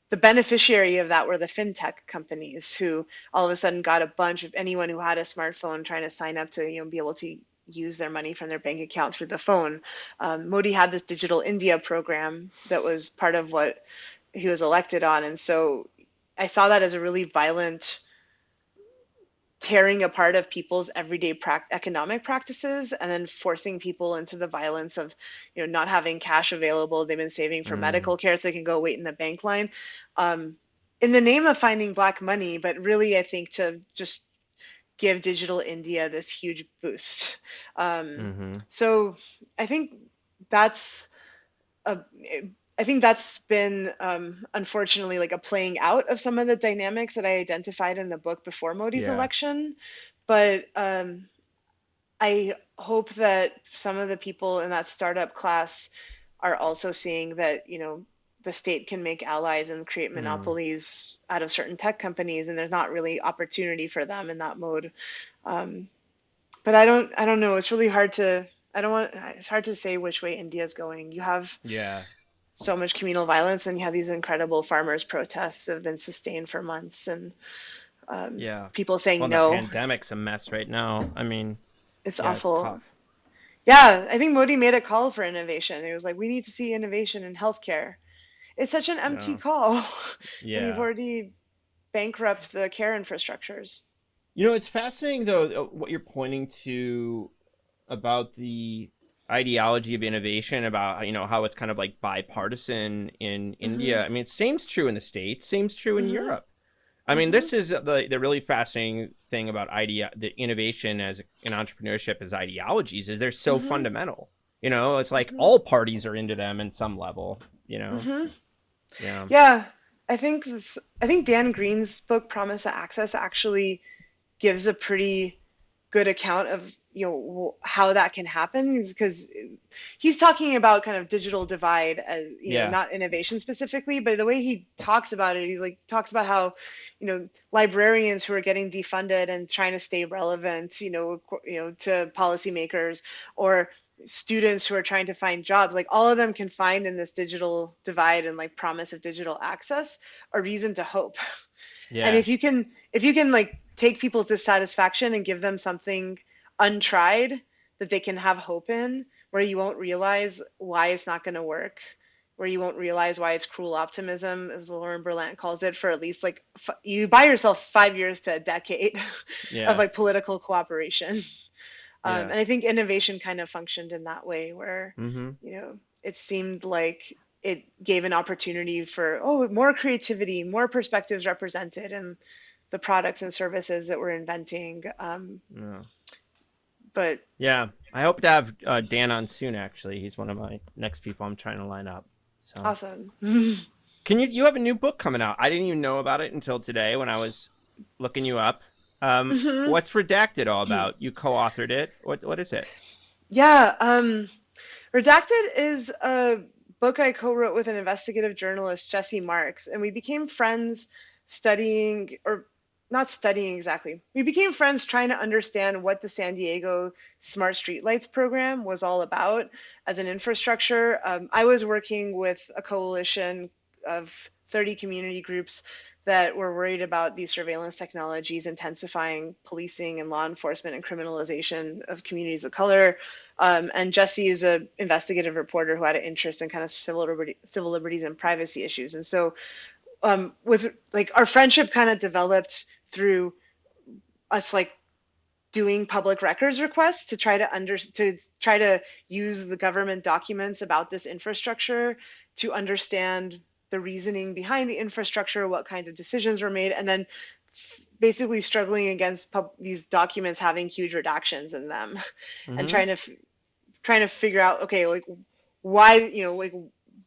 the beneficiary of that were the fintech companies who all of a sudden got a bunch of anyone who had a smartphone trying to sign up to be able to use their money from their bank account through the phone. Modi had this Digital India program that was part of what he was elected on, and so I saw that as a really violent tearing apart of people's everyday economic practices and then forcing people into the violence of not having cash available they've been saving for Mm, medical care so they can go wait in the bank line, um, in the name of finding black money, but really I think to just give Digital India this huge boost. mm-hmm. So I think that's a I think that's been unfortunately like a playing out of some of the dynamics that I identified in the book before Modi's Yeah. election. But I hope that some of the people in that startup class are also seeing that, the state can make allies and create Mm, monopolies out of certain tech companies, and there's not really opportunity for them in that mode. Um, but I don't know. It's really hard to, I don't want, it's hard to say which way India's going. You have yeah. so much communal violence, and you have these incredible farmers' protests that have been sustained for months, and Yeah. people saying Well, the no. pandemic's a mess right now. I mean, It's yeah, it's awful. tough. Yeah, I think Modi made a call for innovation. It was like, we need to see innovation in healthcare. It's such an empty Yeah. call when you've Yeah. already bankrupted the care infrastructures. It's fascinating though what you're pointing to about the ideology of innovation, about how it's kind of like bipartisan in Hmm. India. I mean, it seems true in the States, seems true in Hmm. Europe. I mean, Hmm. this is the really fascinating thing about the innovation as in entrepreneurship as ideologies is they're so Hmm. fundamental. It's like Hmm. all parties are into them in some level. Hmm. Yeah. Yeah, I think Dan Green's book Promise of Access actually gives a pretty good account of how that can happen, because he's talking about kind of digital divide as Yeah. not innovation specifically, but the way he talks about it, he like talks about how librarians who are getting defunded and trying to stay relevant to policymakers, or students who are trying to find jobs, like all of them can find in this digital divide and like promise of digital access a reason to hope. And Yeah. if you can like take people's dissatisfaction and give them something untried that they can have hope in, where you won't realize why it's not going to work, where you won't realize why it's cruel optimism, as Lauren Berlant calls it, for at least like you buy yourself 5 years to a decade of Yeah. like political cooperation. Yeah. And I think innovation kind of functioned in that way, where Mm-hmm. it seemed like it gave an opportunity for more creativity, more perspectives represented in the products and services that we're inventing. Yeah. But Yeah, I hope to have Dan on soon. Actually, he's one of my next people I'm trying to line up. So, awesome. can you have a new book coming out? I didn't even know about it until today when I was looking you up. Hmm. What's Redacted all about? You co-authored it. What is it? Yeah. Redacted is a book I co-wrote with an investigative journalist, Jesse Marks, and we became friends studying, or not studying exactly. We became friends trying to understand what the San Diego Smart Streetlights program was all about as an infrastructure. I was working with a coalition of 30 community groups that were worried about these surveillance technologies intensifying policing and law enforcement and criminalization of communities of color. And Jesse is an investigative reporter who had an interest in kind of civil liberties and privacy issues. And so, with like our friendship kind of developed through us like doing public records requests to try to use the government documents about this infrastructure to understand the reasoning behind the infrastructure, what kinds of decisions were made, and then basically struggling against these documents having huge redactions in them, and Mm-hmm. trying to figure out, okay, like why, like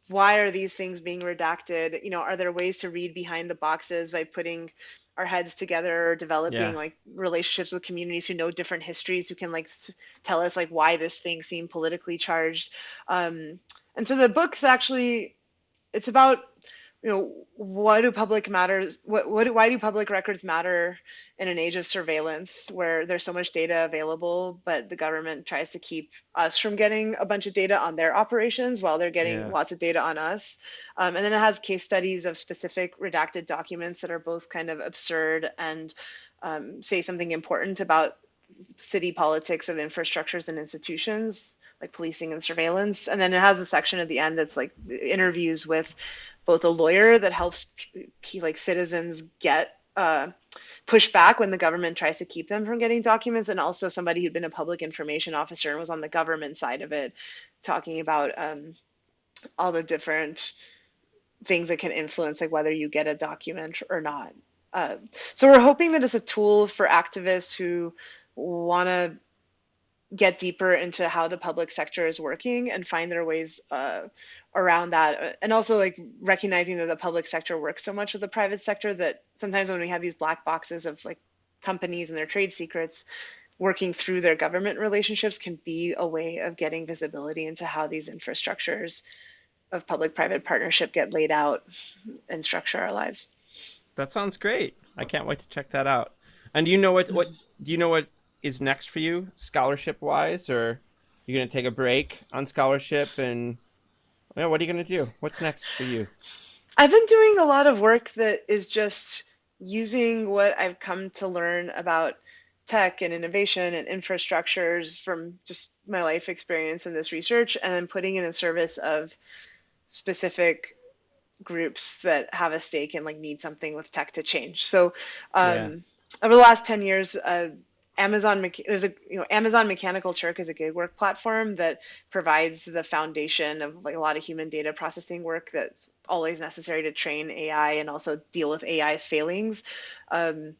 why are these things being redacted? Are there ways to read behind the boxes by putting our heads together, or developing Yeah. like relationships with communities who know different histories, who can like tell us like why this thing seemed politically charged. And so the book's actually, it's about, why do why do public records matter in an age of surveillance where there's so much data available, but the government tries to keep us from getting a bunch of data on their operations while they're getting Yeah. lots of data on us. And then it has case studies of specific redacted documents that are both kind of absurd and say something important about city politics of infrastructures and institutions like policing and surveillance. And then it has a section at the end that's like interviews with both a lawyer that helps like citizens get push back when the government tries to keep them from getting documents, and also somebody who'd been a public information officer and was on the government side of it, talking about all the different things that can influence like whether you get a document or not. So we're hoping that it's a tool for activists who want to get deeper into how the public sector is working and find their ways around that, and also like recognizing that the public sector works so much with the private sector that sometimes when we have these black boxes of like companies and their trade secrets, working through their government relationships can be a way of getting visibility into how these infrastructures of public-private partnership get laid out and structure our lives. That sounds great. I can't wait to check that out. And do you know what is next for you, scholarship wise, or you're gonna take a break on scholarship? And what are you gonna do? What's next for you? I've been doing a lot of work that is just using what I've come to learn about tech and innovation and infrastructures from just my life experience in this research, and then putting it in service of specific groups that have a stake and like need something with tech to change. So Yeah. over the last 10 years, Amazon Mechanical Turk is a gig work platform that provides the foundation of like a lot of human data processing work that's always necessary to train AI and also deal with AI's failings. And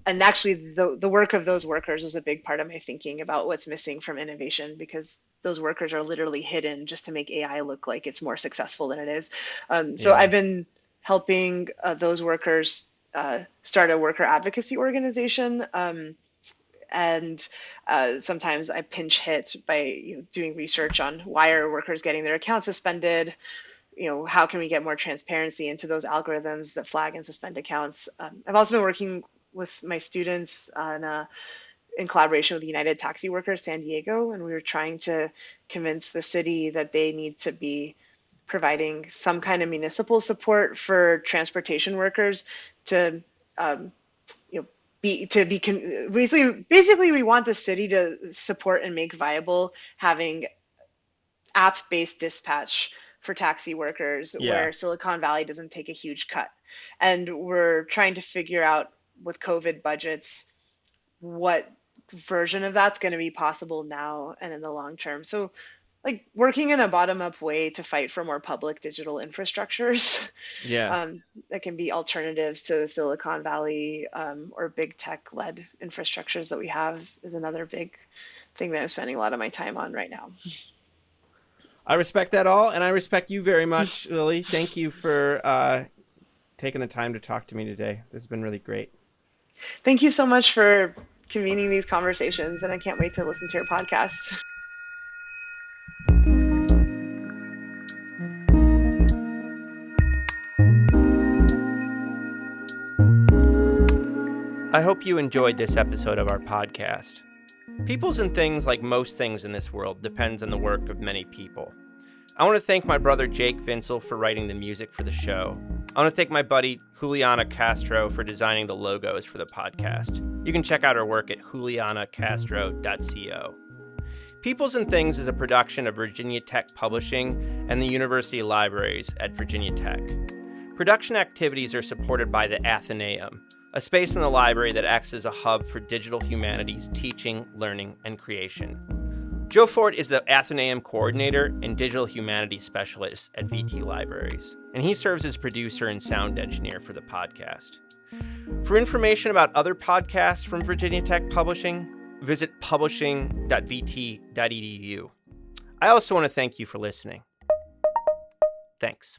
actually, the work of those workers was a big part of my thinking about what's missing from innovation, because those workers are literally hidden just to make AI look like it's more successful than it is. So Yeah. I've been helping those workers start a worker advocacy organization. And sometimes I pinch hit by doing research on why are workers getting their accounts suspended. How can we get more transparency into those algorithms that flag and suspend accounts? I've also been working with my students in collaboration with the United Taxi Workers San Diego, and we were trying to convince the city that they need to be providing some kind of municipal support for transportation workers to basically we want the city to support and make viable having app-based dispatch for taxi workers Yeah. where Silicon Valley doesn't take a huge cut. And we're trying to figure out with COVID budgets what version of that's going to be possible now and in the long term. So like working in a bottom-up way to fight for more public digital infrastructures Yeah. that can be alternatives to the Silicon Valley or big tech-led infrastructures that we have is another big thing that I'm spending a lot of my time on right now. I respect that all, and I respect you very much, Lily. Thank you for taking the time to talk to me today. This has been really great. Thank you so much for convening these conversations, and I can't wait to listen to your podcast. I hope you enjoyed this episode of our podcast. Peoples and things, like most things in this world, depends on the work of many people. I want to thank my brother Jake Vinsel for writing the music for the show. I want to thank my buddy Juliana Castro for designing the logos for the podcast. You can check out her work at julianacastro.co. Peoples and Things is a production of Virginia Tech Publishing and the University Libraries at Virginia Tech. Production activities are supported by the Athenaeum, a space in the library that acts as a hub for digital humanities teaching, learning, and creation. Joe Ford is the Athenaeum coordinator and digital humanities specialist at VT Libraries, and he serves as producer and sound engineer for the podcast. For information about other podcasts from Virginia Tech Publishing, visit publishing.vt.edu. I also want to thank you for listening. Thanks.